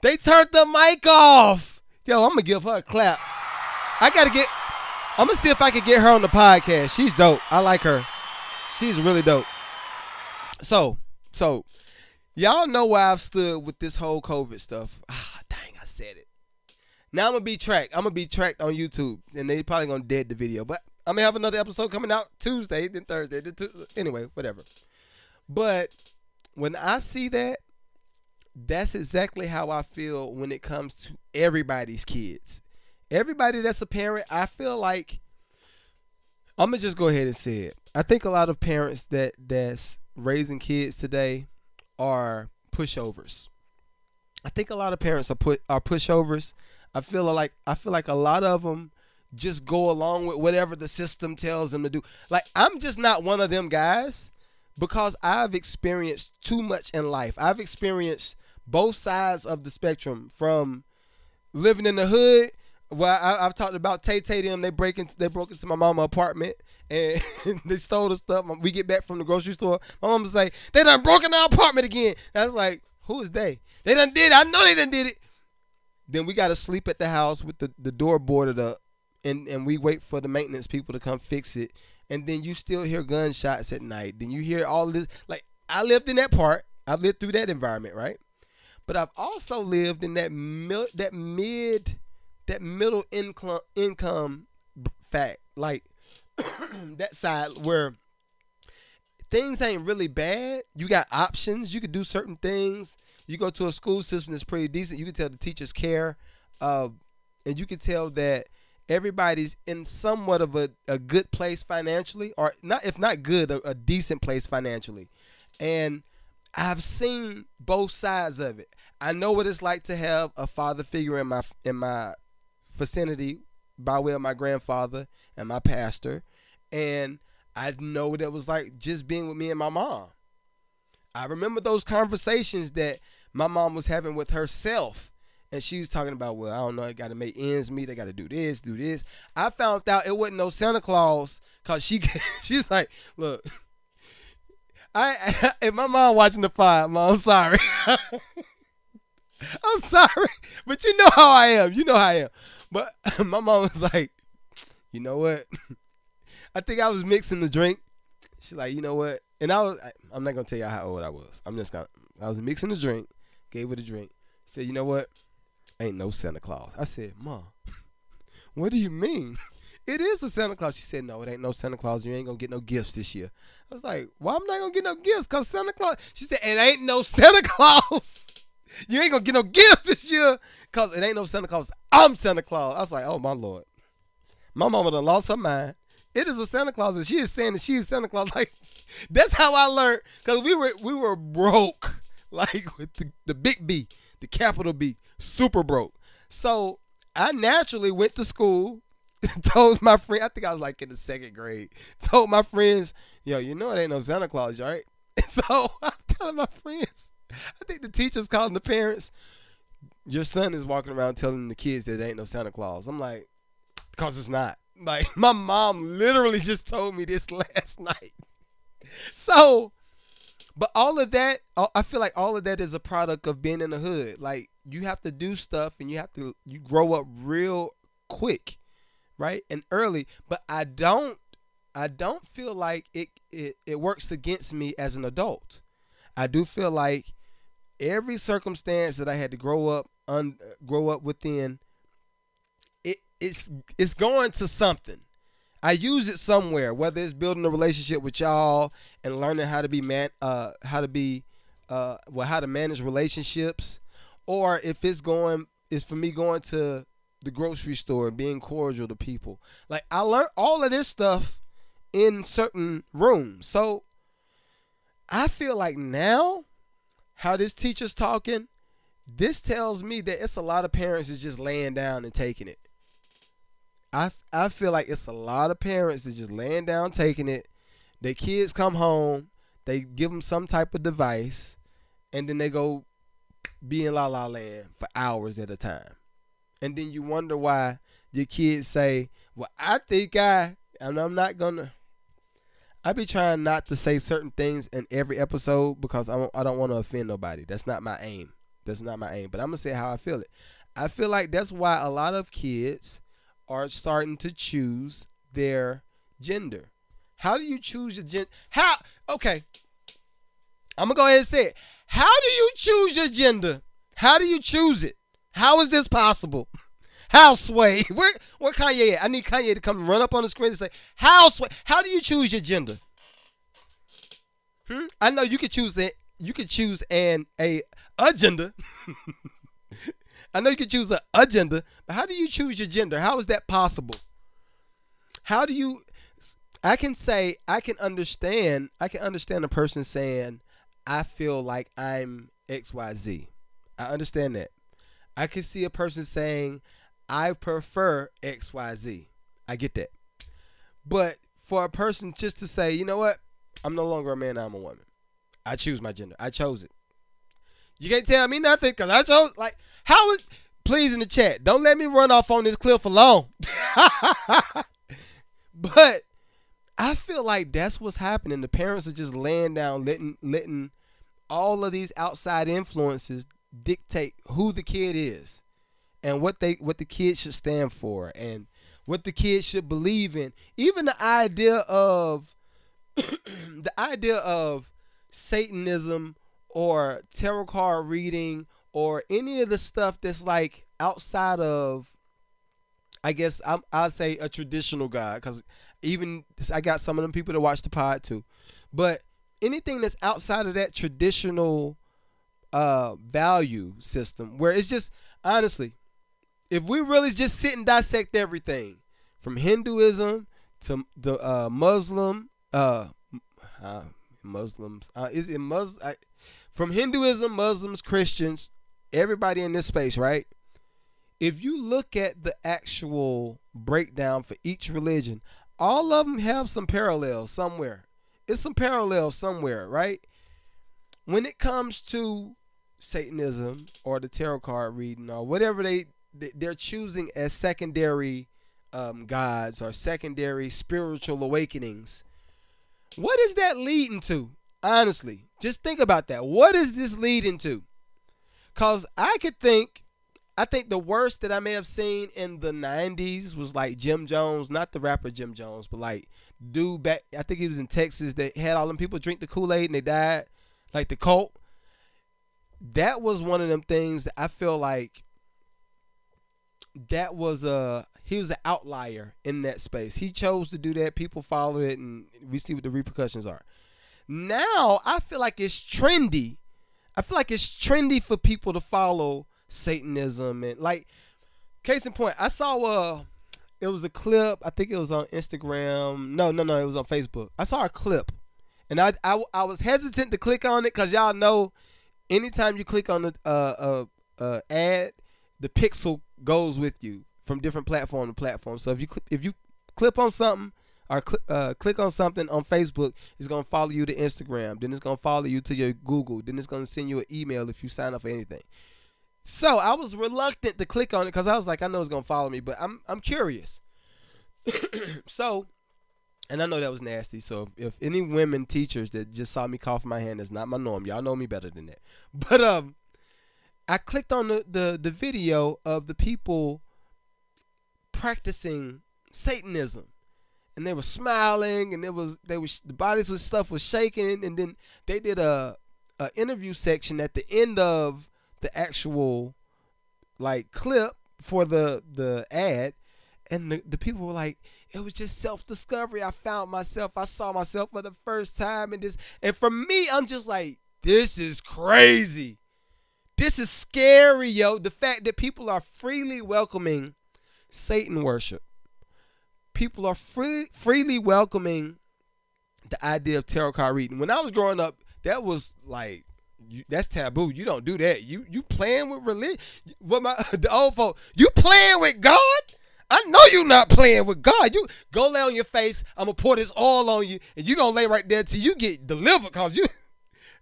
They turned the mic off. Yo, I'm going to give her a clap. I'm going to see if I can get her on the podcast. She's dope. I like her. She's really dope. So, y'all know where I've stood with this whole COVID stuff. Dang, I said it. Now I'm going to be tracked. I'm going to be tracked on YouTube, and they probably going to dead the video. But I'm going to have another episode coming out Tuesday, then Thursday. Anyway, whatever. But when I see that, that's exactly how I feel when it comes to everybody's kids. Everybody that's a parent, I feel like, I'm going to just go ahead and say it. I think a lot of parents that's raising kids today are pushovers. I think a lot of parents are pushovers. I feel like a lot of them just go along with whatever the system tells them to do. Like, I'm just not one of them guys because I've experienced too much in life. I've experienced both sides of the spectrum, from living in the hood. Well, I've talked about Tay them. They broke into my mama's apartment and they stole the stuff. We get back from the grocery store. My mama say, they done broke in our apartment again. I was like, who is they? They done did it. I know they done did it. Then we got to sleep at the house with the door boarded up, and we wait for the maintenance people to come fix it. And then you still hear gunshots at night. Then you hear all of this. Like, I lived in that part. I lived through that environment, right? But I've also lived in that middle income fact, like that side where things ain't really bad. You got options. You can do certain things. You go to a school system that's pretty decent. You can tell the teachers care, and you can tell that everybody's in somewhat of a good place financially, or not, if not good, a decent place financially. And I've seen both sides of it. I know what it's like to have a father figure in my vicinity by way of my grandfather and my pastor, and I know what it was like just being with me and my mom. I remember those conversations that my mom was having with herself, and she was talking about, well, I don't know, I got to make ends meet, I got to do this. I found out it wasn't no Santa Claus, because she's like, look, if my mom watching the pod, Mom, I'm sorry. I'm sorry, but you know how I am. You know how I am. But my mom was like, you know what? I think I was mixing the drink. She's like, you know what? And I'm not going to tell y'all how old I was. I was mixing the drink, gave her the drink, said, you know what? Ain't no Santa Claus. I said, Mom, what do you mean? It is the Santa Claus. She said, no, it ain't no Santa Claus. You ain't going to get no gifts this year. I was like, well, I'm not going to get no gifts because Santa Claus. She said, it ain't no Santa Claus. You ain't going to get no gifts this year because it ain't no Santa Claus. I'm Santa Claus. I was like, oh, my Lord. My mama done lost her mind. It is a Santa Claus, and she is saying that she is Santa Claus. Like, that's how I learned, because we were broke, like with the big B, the capital B, super broke. So I naturally went to school, told my friend, I think I was like in the second grade, told my friends, yo, you know it ain't no Santa Claus, right? And so I'm telling my friends, I think the teachers calling the parents, your son is walking around telling the kids that there ain't no Santa Claus. I'm like, because it's not. Like, my mom literally just told me this last night. So, but all of that, I feel like all of that is a product of being in the hood. Like, you have to do stuff and you grow up real quick, right? And early. But I don't feel like it works against me as an adult. I do feel like every circumstance that I had to grow up within, it's going to something. I use it somewhere, whether it's building a relationship with y'all and learning how to manage relationships, or if it's for me going to the grocery store and being cordial to people. Like, I learned all of this stuff in certain rooms. So I feel like now, how this teacher's talking, this tells me that it's a lot of parents that's just laying down and taking it. I feel like it's a lot of parents that just laying down, taking it. Their kids come home, they give them some type of device, and then they go be in La La Land for hours at a time. And then you wonder why your kids say, well, I'm not going to. I be trying not to say certain things in every episode because I don't want to offend nobody. That's not my aim. But I'm going to say how I feel it. I feel like that's why a lot of kids are starting to choose their gender. How do you choose your gender? Okay. I'm going to go ahead and say it. How do you choose your gender? How do you choose it? How is this possible? How, Sway? Where Kanye at? I need Kanye to come run up on the screen and say, how, Sway? How do you choose your gender? I know you could choose it. You could choose a gender. I know you could choose a gender, but how do you choose your gender? How is that possible? How do you? I can understand a person saying, I feel like I'm XYZ. I understand that. I can see a person saying, I prefer XYZ. I get that. But for a person just to say, you know what? I'm no longer a man, I'm a woman. I choose my gender. I chose it. You can't tell me nothing because I chose, please in the chat, don't let me run off on this cliff alone. But I feel like that's what's happening. The parents are just laying down, letting all of these outside influences dictate who the kid is and what the kid should stand for and what the kid should believe in. Even the idea of Satanism or tarot card reading or any of the stuff that's like outside of, I guess I'll say a traditional God, because even I got some of them people that watch the pod too. But anything that's outside of that traditional value system, where it's just, honestly, if we really just sit and dissect everything from Hinduism to the from Hinduism, Muslims, Christians, everybody in this space, right? If you look at the actual breakdown for each religion, all of them have some parallels somewhere. It's some parallels somewhere, right? When it comes to Satanism or the tarot card reading or whatever they're choosing as secondary gods or secondary spiritual awakenings, what is that leading to? Honestly, just think about that. What is this leading to? Because I think the worst that I may have seen in the 90s was like Jim Jones, not the rapper Jim Jones, but like dude back, I think he was in Texas, that had all them people drink the Kool-Aid and they died, like the cult. That was one of them things that I feel like that was he was an outlier in that space. He chose to do that. People followed it, and we see what the repercussions are. Now I feel like it's trendy. I feel like it's trendy for people to follow Satanism, and like, case in point, I saw it was a clip. I think it was on Instagram. No, it was on Facebook. I saw a clip, and I was hesitant to click on it because y'all know, anytime you click on the ad, the pixel goes with you from different platform to platform. So if you click on something or click on something on Facebook, it's gonna follow you to Instagram. Then it's gonna follow you to your Google. Then it's gonna send you an email if you sign up for anything. So I was reluctant to click on it because I was like, I know it's gonna follow me, but I'm curious. So, and I know that was nasty. So if any women teachers that just saw me cough my hand, that's not my norm. Y'all know me better than that. But I clicked on the video of the people practicing Satanism, and they were smiling, and the bodies with stuff was shaking, and then they did a interview section at the end of the actual like clip for the ad, and the people were like, it was just self-discovery. I found myself. I saw myself for the first time, and for me, I'm just like, this is crazy. This is scary, yo. The fact that people are freely welcoming Satan worship. People are freely welcoming the idea of tarot card reading. When I was growing up, that was like, that's taboo. You don't do that. You playing with religion. The old folk, you playing with God? I know you not playing with God. You go lay on your face. I'm going to pour this oil on you, and you going to lay right there till you get delivered, because you,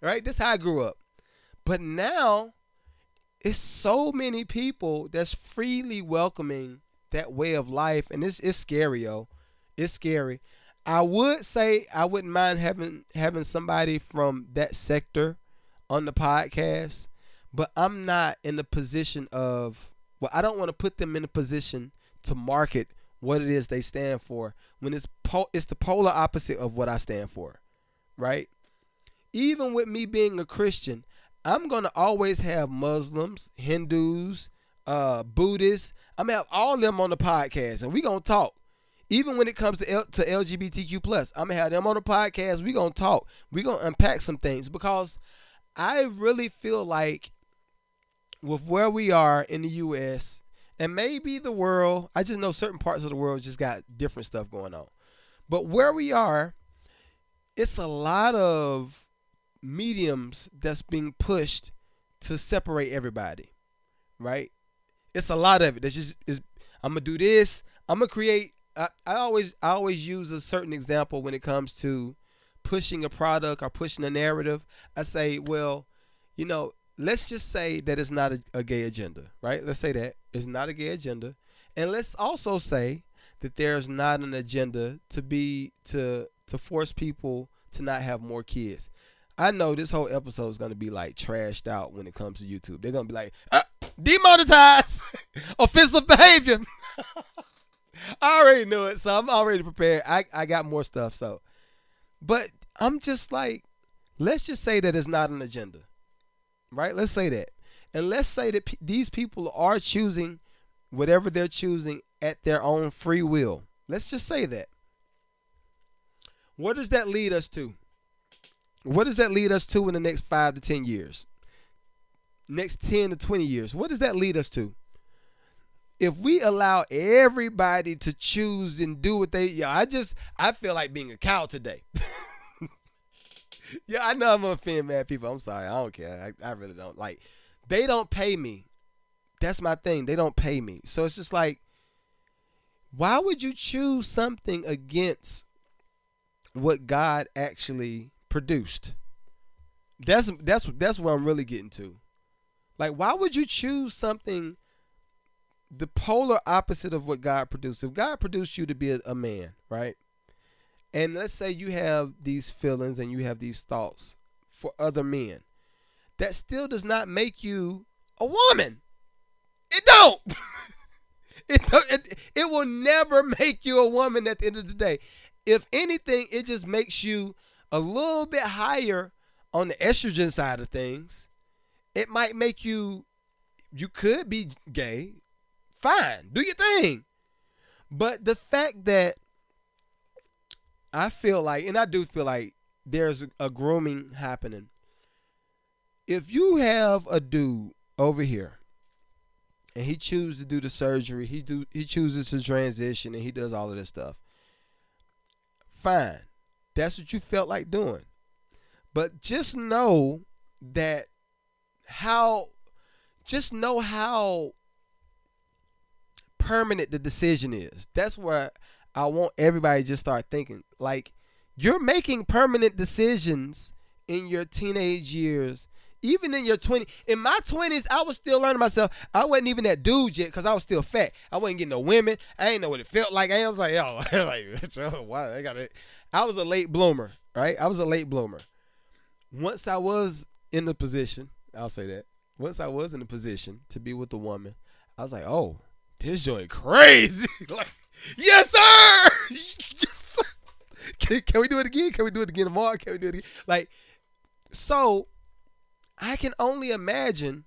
right? That's how I grew up. But now, it's so many people that's freely welcoming that way of life, and it's scary, yo. It's scary. I would say I wouldn't mind having somebody from that sector on the podcast, but I'm not in the position of, well, I don't want to put them in a position to market what it is they stand for when it's the polar opposite of what I stand for, right? Even with me being a Christian, I'm going to always have Muslims, Hindus, Buddhists. I'm going to have all of them on the podcast, and we're going to talk. Even when it comes to LGBTQ+, I'm going to have them on the podcast. We're going to talk. We're going to unpack some things, because I really feel like with where we are in the U.S., and maybe the world, I just know certain parts of the world just got different stuff going on. But where we are, it's a lot of mediums that's being pushed to separate everybody, right? It's a lot of it. That's just, I'm gonna do this. I'm gonna create. I always use a certain example when it comes to pushing a product or pushing a narrative. I say, well, let's just say that it's not a gay agenda, right? Let's say that it's not a gay agenda, and let's also say that there's not an agenda to force people to not have more kids. I know this whole episode is going to be like trashed out when it comes to YouTube. They're going to be like, demonetized, offensive behavior. I already knew it, so I'm already prepared. I got more stuff, so. But I'm just like, let's just say that it's not an agenda, right? Let's say that. And let's say that these people are choosing whatever they're choosing at their own free will. Let's just say that. What does that lead us to? What does that lead us to in the next 5 to 10 years? Next 10 to 20 years? What does that lead us to? If we allow everybody to choose and do what I feel like being a cow today. Yeah, I know I'm going to offend mad people. I'm sorry. I don't care. I really don't. Like, they don't pay me. That's my thing. They don't pay me. So it's just like, why would you choose something against what God actually produced? That's what I'm really getting to. Like, why would you choose something the polar opposite of what God produced? If God produced you to be a man, right? And let's say you have these feelings and you have these thoughts for other men, that still does not make you a woman. It don't. It will never make you a woman at the end of the day. If anything, it just makes you a little bit higher on the estrogen side of things. It might make you could be gay. Fine, do your thing. But the fact that I feel like, and I do feel like there's a grooming happening. If you have a dude over here and he chooses to do the surgery, he chooses to transition, and he does all of this stuff, fine. That's what you felt like doing. But just know how permanent the decision is. That's where I want everybody to just start thinking. Like, you're making permanent decisions in your teenage years, even in your 20s. In my 20s, I was still learning myself. I wasn't even that dude yet because I was still fat. I wasn't getting no women. I didn't know what it felt like. I was like, why? I was a late bloomer, right? I was a late bloomer. Once I was in the position, I'll say that. Once I was in the position to be with a woman, I was like, oh, this joint crazy. Like, yes, sir. Yes, sir. Can we do it again? Can we do it again tomorrow? Can we do it again? Like, so I can only imagine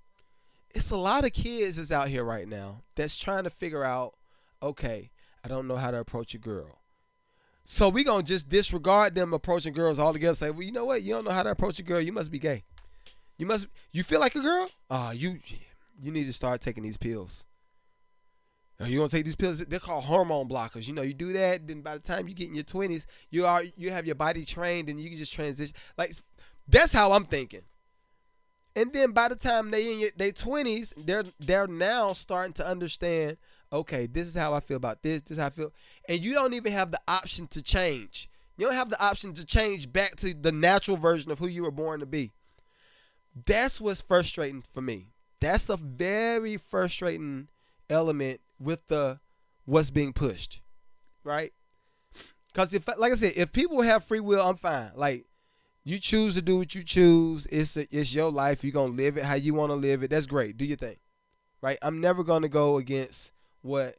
it's a lot of kids that's out here right now that's trying to figure out, okay, I don't know how to approach a girl. So we going to just disregard them approaching girls altogether. Say, well, you know what? You don't know how to approach a girl. You must be gay. You feel like a girl? You need to start taking these pills. You gonna take these pills? They're called hormone blockers. You do that, then by the time you get in your 20s, you have your body trained, and you can just transition. Like, that's how I'm thinking. And then by the time they in their 20s, they're now starting to understand. Okay, this is how I feel about this. This is how I feel, and you don't even have the option to change. You don't have the option to change back to the natural version of who you were born to be. That's what's frustrating for me. That's a very frustrating element with the what's being pushed, right? Because if, like I said, if people have free will, I'm fine. Like, you choose to do what you choose. It's your life. You're gonna live it how you want to live it. That's great. Do your thing, right? I'm never gonna go against what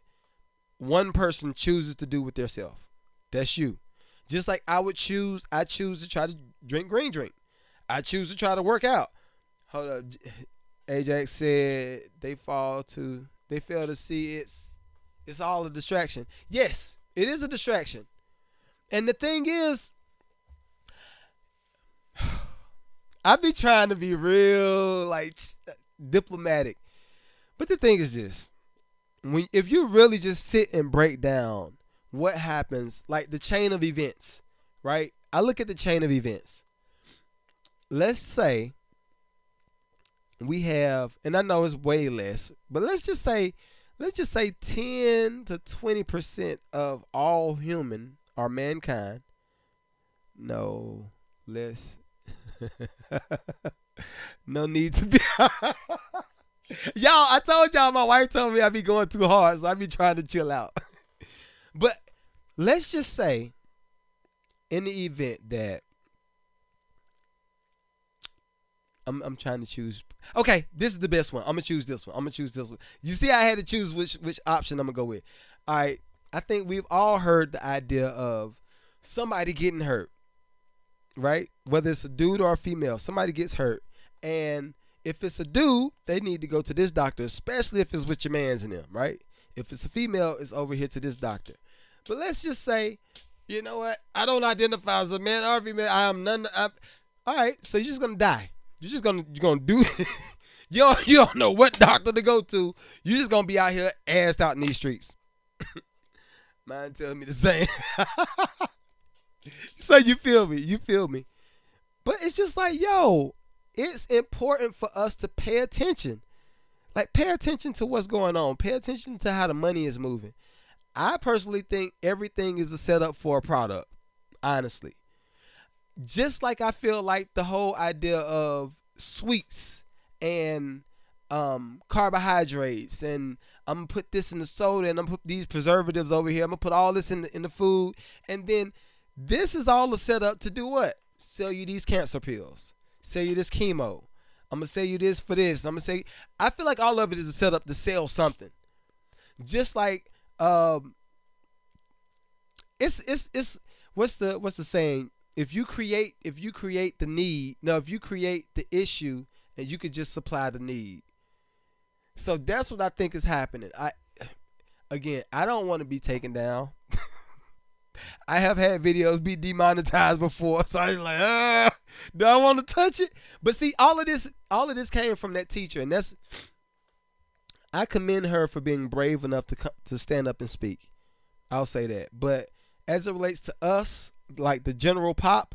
one person chooses to do with themselves. That's you. Just like I choose to try to drink green drink. I choose to try to work out. Hold up. Ajax said they fail to see it's all a distraction. Yes, it is a distraction. And the thing is, I be trying to be real, like, diplomatic. But the thing is this. If you really just sit and break down what happens, like the chain of events, right? I look at the chain of events. Let's say we have, and I know it's way less, but let's just say 10 to 20% of all human or mankind. No, less. No need to be. Y'all, I told y'all my wife told me I be going too hard, so I be trying to chill out. But let's just say, in the event that I'm trying to choose. Okay, this is the best one. I'm gonna choose this one. You see, I had to choose which option I'm gonna go with. All right, I think we've all heard the idea of somebody getting hurt, right? Whether it's a dude or a female, somebody gets hurt, and if it's a dude, they need to go to this doctor, especially if it's with your mans in them, right? If it's a female, it's over here to this doctor. But let's just say, you know what? I don't identify as a man or a female. I am none. All right, so you're just gonna die. You're gonna do. you don't know what doctor to go to. You're just gonna be out here assed out in these streets. Mine telling me the same. So you feel me? But it's just like, yo, it's important for us to pay attention. Like, pay attention to what's going on. Pay attention to how the money is moving. I personally think everything is a setup for a product, honestly. Just like I feel like the whole idea of sweets and carbohydrates, and I'm going to put this in the soda, and I'm going to put these preservatives over here. I'm going to put all this in the food. And then this is all a setup to do what? Sell you these cancer pills. Sell you this chemo. I'm going to sell you this for this. I feel like all of it is a setup to sell something. Just like, it's what's the saying? If you create the issue, and you could just supply the need. So that's what I think is happening. I don't want to be taken down. I have had videos be demonetized before, so I'm like, do I want to touch it? But see, all of this came from that teacher, and I commend her for being brave enough to stand up and speak. I'll say that. But as it relates to us, like the general pop,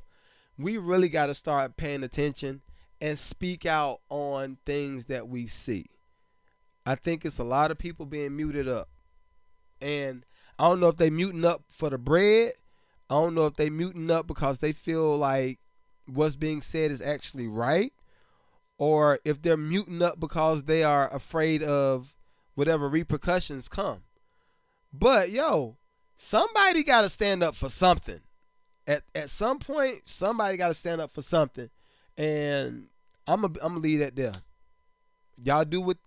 we really got to start paying attention and speak out on things that we see. I think it's a lot of people being muted up. And I don't know if they muting up for the bread. I don't know if they muting up because they feel like what's being said is actually right. Or if they're muting up because they are afraid of whatever repercussions come. But, yo, somebody got to stand up for something. At some point, somebody got to stand up for something, and I'm gonna leave that there. Y'all do with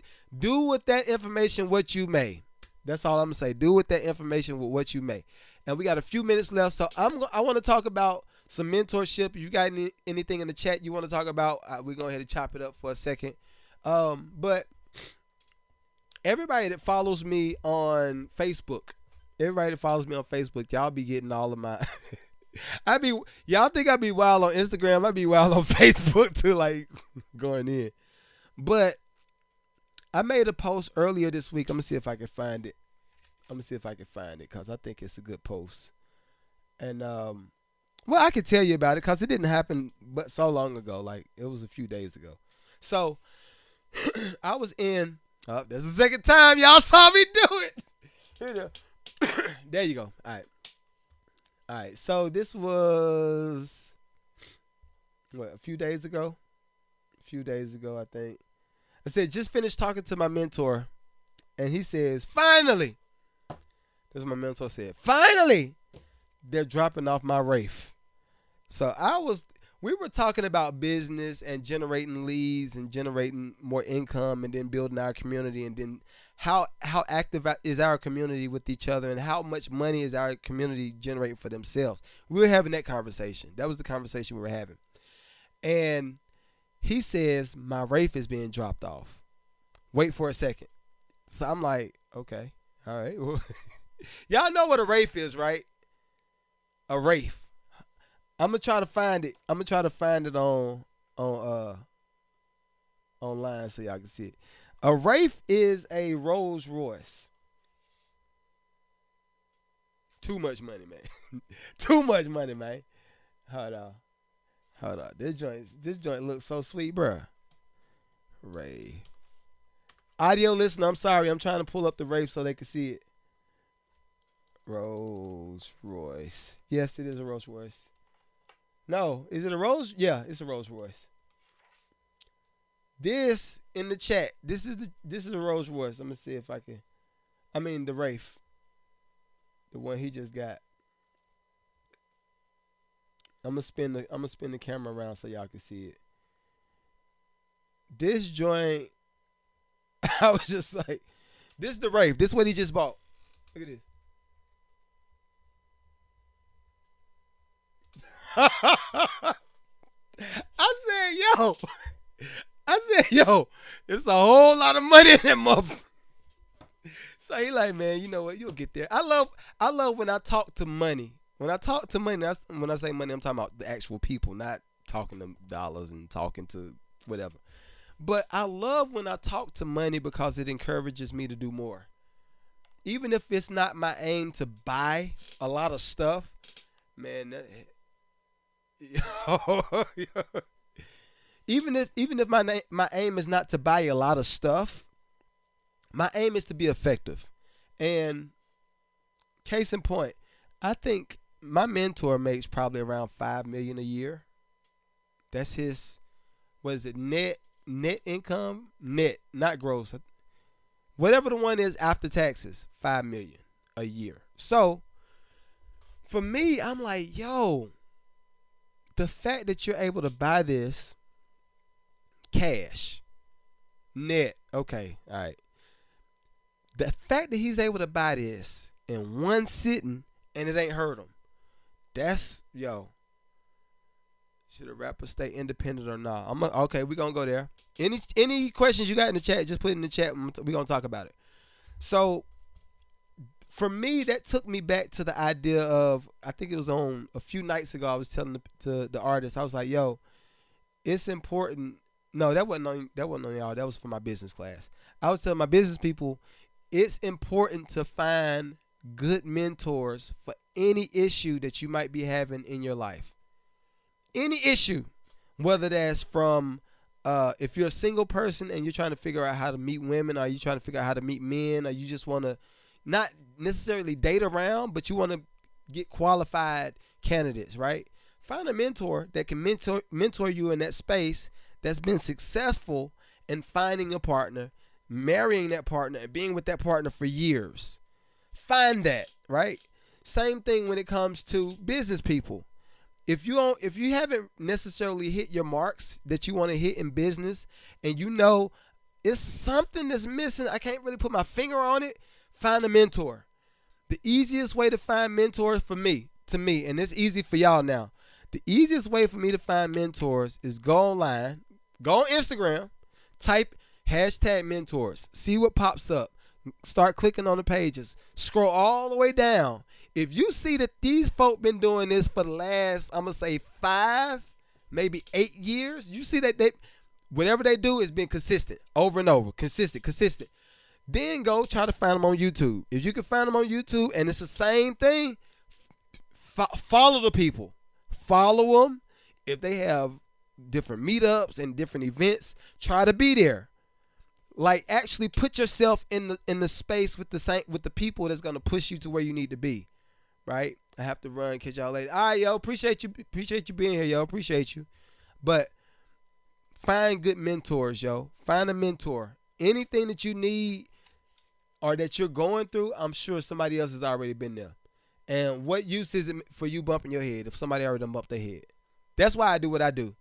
that information what you may. That's all I'm gonna say. Do with that information with what you may. And we got a few minutes left, so I want to talk about some mentorship. If you got anything in the chat you want to talk about, we're going ahead and chop it up for a second. But everybody that follows me on Facebook, y'all be getting all of my. Y'all think I be wild on Instagram? I be wild on Facebook too, like going in. But I made a post earlier this week. I'm gonna see if I can find it. Because I think it's a good post. And well, I can tell you about it because it didn't happen but so long ago. Like, it was a few days ago. So I was in. Oh, there's the second time y'all saw me do it. There you go. All right, so this was, a few days ago? I think. I said, just finished talking to my mentor, and he says, finally. This is what my mentor said. Finally, they're dropping off my Wraith. So we were talking about business and generating leads and generating more income and then building our community and then how active is our community with each other and how much money is our community generating for themselves. We were having that conversation. That was the conversation we were having. And he says, my Wraith is being dropped off. Wait for a second. So I'm like, okay, all right. Y'all know what a Wraith is, right? A Wraith. I'm gonna try to find it. I'm gonna try to find it on online so y'all can see it. A Wraith is a Rolls Royce. Too much money, man. Too much money, man. Hold on. This joint looks so sweet, bruh. Wraith. Audio listener, I'm sorry. I'm trying to pull up the Wraith so they can see it. Rolls Royce. Yes, it is a Rolls Royce. No, is it a Rolls? Yeah, it's a Rolls Royce. This in the chat. This is a Rolls Royce. I'm gonna see if I can. I mean the Wraith. The one he just got. I'm gonna spin the camera around so y'all can see it. This joint, I was just like, this is the Wraith. This is what he just bought. Look at this. I said, yo, it's a whole lot of money in that motherfucker. So he like, man, you know what? You'll get there. I love when I talk to money. When I talk to money, when I say money, I'm talking about the actual people, not talking to dollars and talking to whatever. But I love when I talk to money because it encourages me to do more. Even if it's not my aim to buy a lot of stuff, man. Even if my aim is not to buy a lot of stuff, my aim is to be effective. And case in point, I think my mentor makes probably around $5 million a year. That's his, what is it, net income? Net, not gross. Whatever the one is after taxes, $5 million a year. So for me, I'm like, yo, the fact that you're able to buy this cash, net, okay, all right. The fact that he's able to buy this in one sitting and it ain't hurt him, that's, yo, should a rapper stay independent or not? Okay, we're going to go there. Any questions you got in the chat, just put it in the chat. We're going to talk about it. So for me, that took me back to the idea of, I think it was on a few nights ago, I was telling the artist, I was like, yo, it's important. No, that wasn't on y'all. That was for my business class. I was telling my business people, it's important to find good mentors for any issue that you might be having in your life. Any issue, whether that's from, if you're a single person and you're trying to figure out how to meet women, or you trying to figure out how to meet men, or you just want to not necessarily date around, but you want to get qualified candidates, right? Find a mentor that can mentor you in that space that's been successful in finding a partner, marrying that partner, and being with that partner for years. Find that, right? Same thing when it comes to business people. If you haven't necessarily hit your marks that you want to hit in business, and you know it's something that's missing, I can't really put my finger on it, find a mentor. The easiest way to find mentors to me, and it's easy for y'all now, the easiest way for me to find mentors is go online, go on Instagram, type #mentors, see what pops up, start clicking on the pages, scroll all the way down. If you see that these folk been doing this for the last, I'm going to say 5, maybe 8 years, you see that whatever they do has been consistent, over and over, consistent. Then go try to find them on YouTube. If you can find them on YouTube and it's the same thing, follow the people. Follow them. If they have different meetups and different events, try to be there. Like, actually put yourself in the space with the people that's gonna push you to where you need to be. Right? I have to run, catch y'all later. All right, yo, appreciate you being here, yo. Appreciate you. But find good mentors, yo. Find a mentor. Anything that you need or that you're going through, I'm sure somebody else has already been there. And what use is it for you bumping your head if somebody already done bumped their head? That's why I do what I do.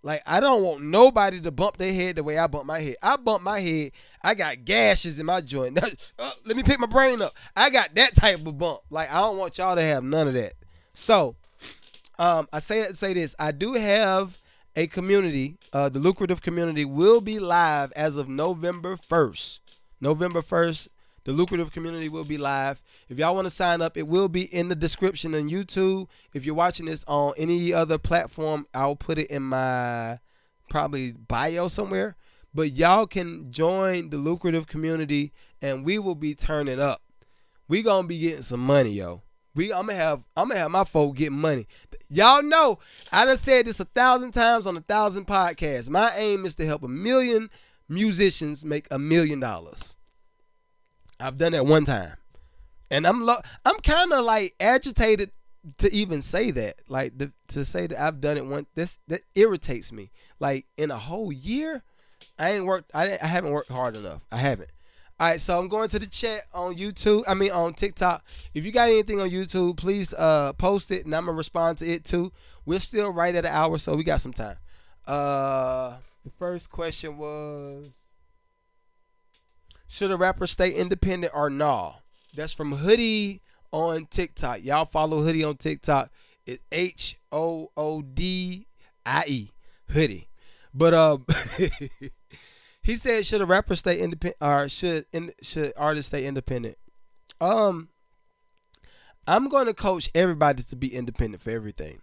Like, I don't want nobody to bump their head the way I bump my head. I bump my head. I got gashes in my joint. Let me pick my brain up. I got that type of bump. Like, I don't want y'all to have none of that. So, I say this. I do have a community. The Lucrative community will be live as of November 1st. November 1st, the Lucrative community will be live. If y'all want to sign up, it will be in the description on YouTube. If you're watching this on any other platform, I'll put it in my probably bio somewhere. But y'all can join the Lucrative community, and we will be turning up. We gonna be getting some money, yo. I'm gonna have my folk getting money. Y'all know I done said this 1,000 times on 1,000 podcasts. My aim is to help 1 million musicians make $1 million. I've done that one time, and I'm kind of like agitated to even say that. Like to say that I've done it once. That irritates me. Like in a whole year, I haven't worked hard enough. I haven't. All right, so I'm going to the chat on YouTube. On TikTok. If you got anything on YouTube, please post it, and I'm gonna respond to it too. We're still right at an hour, so we got some time. The first question was, should a rapper stay independent or nah? That's from Hoodie on TikTok. Y'all follow Hoodie on TikTok. It's HOODIE. Hoodie. But he said, should a rapper stay independent or should artists stay independent? I'm going to coach everybody to be independent for everything.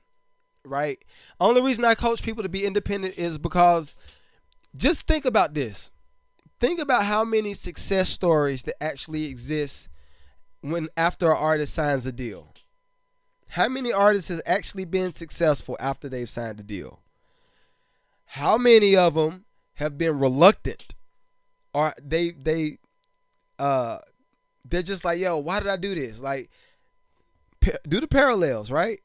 Right? Only reason I coach people to be independent is because just think about this. Think about how many success stories that actually exist after an artist signs a deal. How many artists has actually been successful after they've signed a deal? How many of them have been reluctant, or they're just like, yo, why did I do this? Like, do the parallels, right?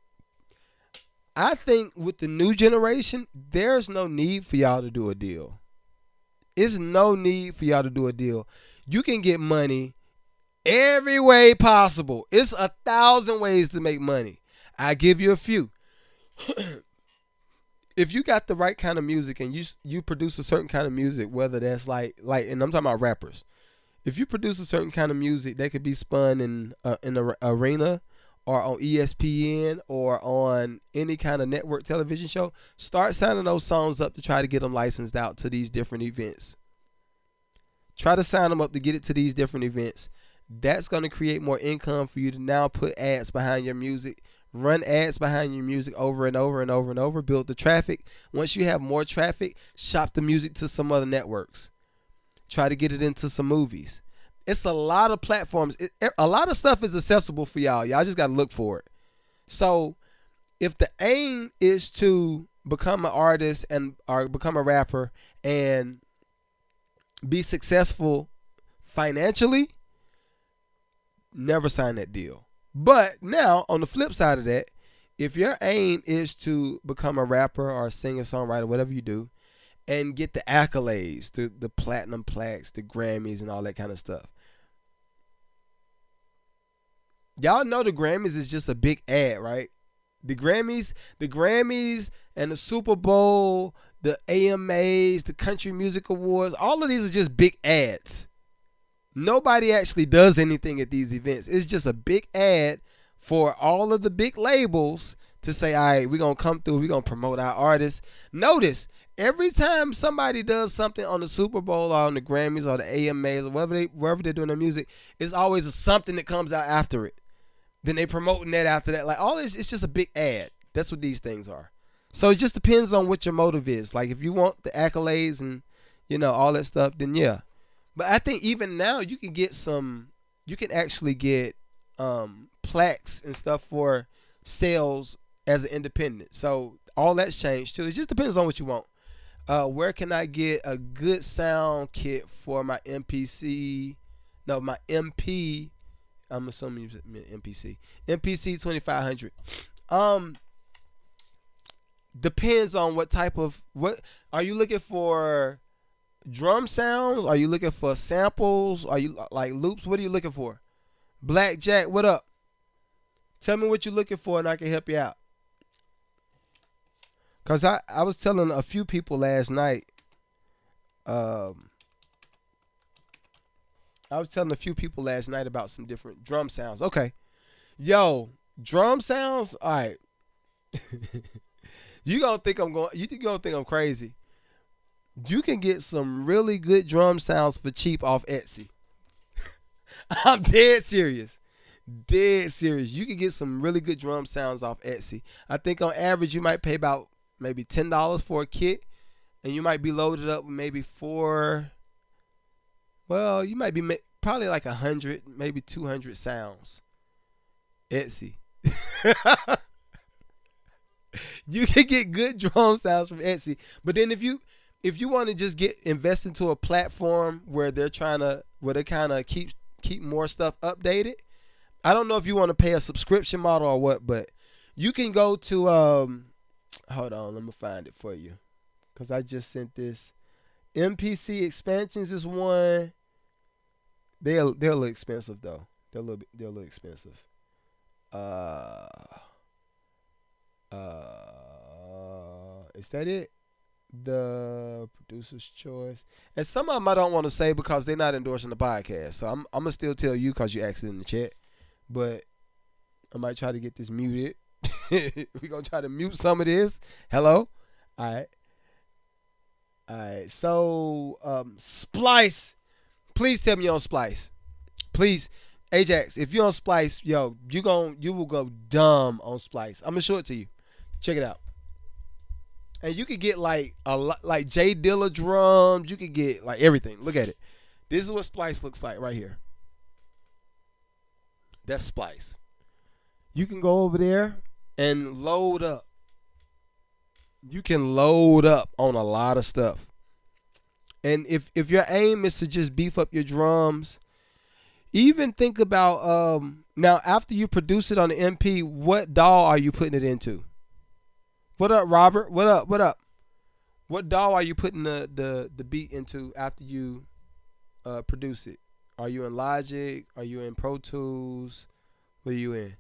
I think with the new generation, there's no need for y'all to do a deal. It's no need for y'all to do a deal. You can get money every way possible. It's 1,000 ways to make money. I give you a few. If you got the right kind of music and you produce a certain kind of music, whether that's like, and I'm talking about rappers. If you produce a certain kind of music that could be spun in the arena or on ESPN or on any kind of network television show, start signing those songs up to try to get them licensed out to these different events. Try to sign them up to get it to these different events. That's going to create more income for you to now put ads behind your music, run ads behind your music over and over and over and over, build the traffic. Once you have more traffic, shop the music to some other networks. Try to get it into some movies. It's a lot of platforms. A lot of stuff is accessible for y'all. Y'all just got to look for it. So if the aim is to become an artist or become a rapper and be successful financially, never sign that deal. But now, on the flip side of that, if your aim is to become a rapper or a singer-songwriter, whatever you do, and get the accolades, the platinum plaques, the Grammys, and all that kind of stuff, y'all know the Grammys is just a big ad, right? The Grammys and the Super Bowl, the AMAs, the Country Music Awards, all of these are just big ads. Nobody actually does anything at these events. It's just a big ad for all of the big labels to say, all right, we're going to come through, we're going to promote our artists. Notice, every time somebody does something on the Super Bowl or on the Grammys or the AMAs or wherever they're doing their music, it's always something that comes out after it. Then they promoting that after that. Like, all this, it's just a big ad. That's what these things are. So it just depends on what your motive is. Like, if you want the accolades and, all that stuff, then yeah. But I think even now you can actually get plaques and stuff for sales as an independent. So all that's changed too. It just depends on what you want. Where can I get a good sound kit for my MPC? No, my MP. I'm assuming you meant MPC. MPC 2500. depends on what type of, what are you looking for? Drum sounds? Are you looking for samples? Are you like loops? What are you looking for? Blackjack, what up? Tell me what you're looking for and I can help you out. Because I was telling a few people last night, about some different drum sounds. Okay. Yo, drum sounds? All right. You gonna think I'm crazy. You can get some really good drum sounds for cheap off Etsy. I'm dead serious. Dead serious. You can get some really good drum sounds off Etsy. I think on average you might pay about maybe $10 for a kit, and you might be loaded up with maybe you might be probably like 100, maybe 200 sounds. Etsy. You can get good drum sounds from Etsy, but then if you want to just invest into a platform where they're kind of keep more stuff updated. I don't know if you want to pay a subscription model or what, but you can go to hold on, let me find it for you, because I just sent this. MPC Expansions is one. They're a little expensive though. They're a little expensive. Is that it? The producer's choice, and some of them I don't want to say because they're not endorsing the podcast. So I'm gonna still tell you because you asked it in the chat, but I might try to get this muted. We're gonna try to mute some of this. Hello, all right. So Splice, please tell me you're on Splice. Please, Ajax, if you're on Splice, yo, you will go dumb on Splice. I'm gonna show it to you. Check it out. And you could get like a lot, like J Dilla drums. You could get like everything. Look at it. This is what Splice looks like right here. That's Splice. You can go over there and load up. You can load up on a lot of stuff. And if your aim is to just beef up your drums, even think about now after you produce it on the MP, what DAW are you putting it into? What up, Robert? What up? What DAW are you putting the beat into after you produce it? Are you in Logic? Are you in Pro Tools? What are you in?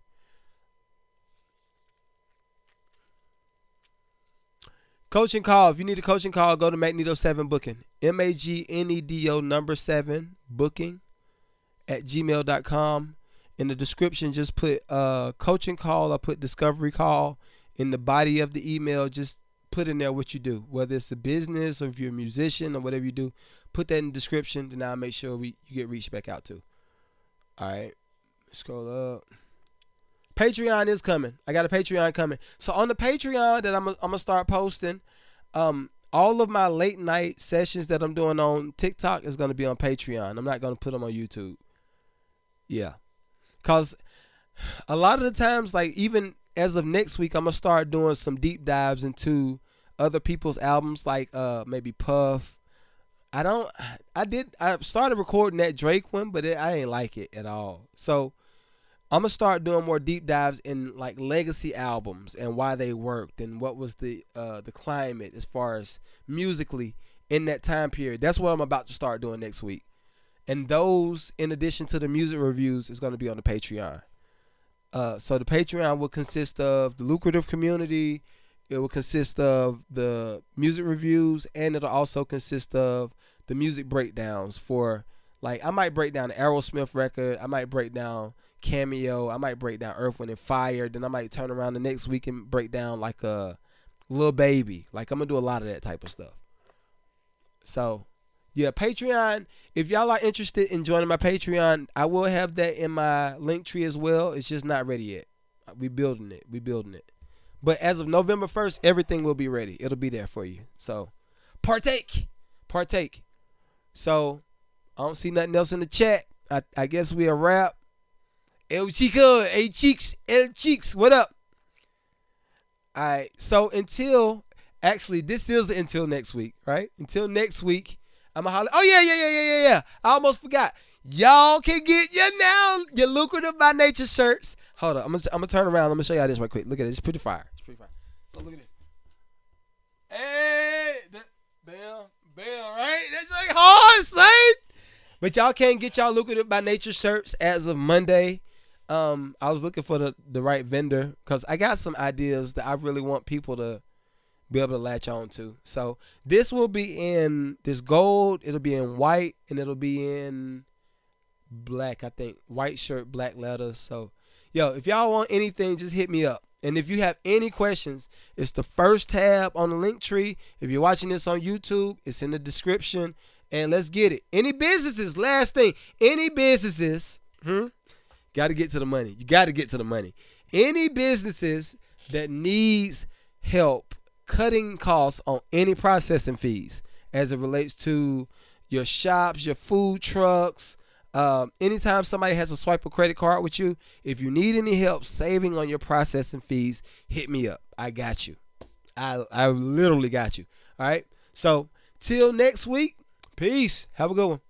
Coaching call. If you need a coaching call, go to Magneto 7 Booking. MAGNEDO 7 Booking at gmail.com. In the description, just put coaching call or put discovery call. In the body of the email, just put in there what you do, whether it's a business or if you're a musician or whatever you do. Put that in the description, then I'll make sure you get reached back out to. All right, scroll up. Patreon is coming. I got a Patreon coming. So on the Patreon that I'm gonna start posting, all of my late night sessions that I'm doing on TikTok is gonna be on Patreon. I'm not gonna put them on YouTube. Yeah, cause a lot of the times, like even as of next week, I'm gonna start doing some deep dives into other people's albums, like maybe Puff. I started recording that Drake one, but I ain't like it at all. So I'm gonna start doing more deep dives in like legacy albums and why they worked and what was the climate as far as musically in that time period. That's what I'm about to start doing next week. And those, in addition to the music reviews, is gonna be on the Patreon. So the Patreon will consist of the Lucrative community. It will consist of the music reviews, and it'll also consist of the music breakdowns for, like, I might break down the Aerosmith record. I might break down Cameo. I might break down Earth, Wind, and Fire. Then I might turn around the next week and break down like a Lil Baby. Like, I'm going to do a lot of that type of stuff. So, yeah, Patreon. If y'all are interested in joining my Patreon, I will have that in my link tree as well. It's just not ready yet. We building it. But as of November 1st, everything will be ready. It'll be there for you. So, partake. So, I don't see nothing else in the chat. I guess we a wrap. El Chico, El Cheeks, what up? All right. So, this is until next week, right? Until next week. I'm going to holler. Oh, yeah. I almost forgot. Y'all can get your Lucrative by Nature shirts. Hold up. I'm going to turn around. I'm going to show y'all this right quick. Look at it. It's pretty fire. So look at it. But y'all can't get y'all Lucrative by Nature shirts as of Monday. I was looking for the right vendor because I got some ideas that I really want people to be able to latch on to. So this will be in this gold, it'll be in white, and it'll be in black, I think. White shirt, black letters. So, yo, if y'all want anything, just hit me up. And if you have any questions, it's the first tab on the link tree. If you're watching this on YouTube, it's in the description. And let's get it. Any businesses, last thing, any businesses, got to get to the money. You got to get to the money. Any businesses that needs help cutting costs on any processing fees as it relates to your shops, your food trucks, anytime somebody has to swipe a credit card with you, if you need any help saving on your processing fees, hit me up. I got you. I literally got you. All right. So till next week, peace. Have a good one.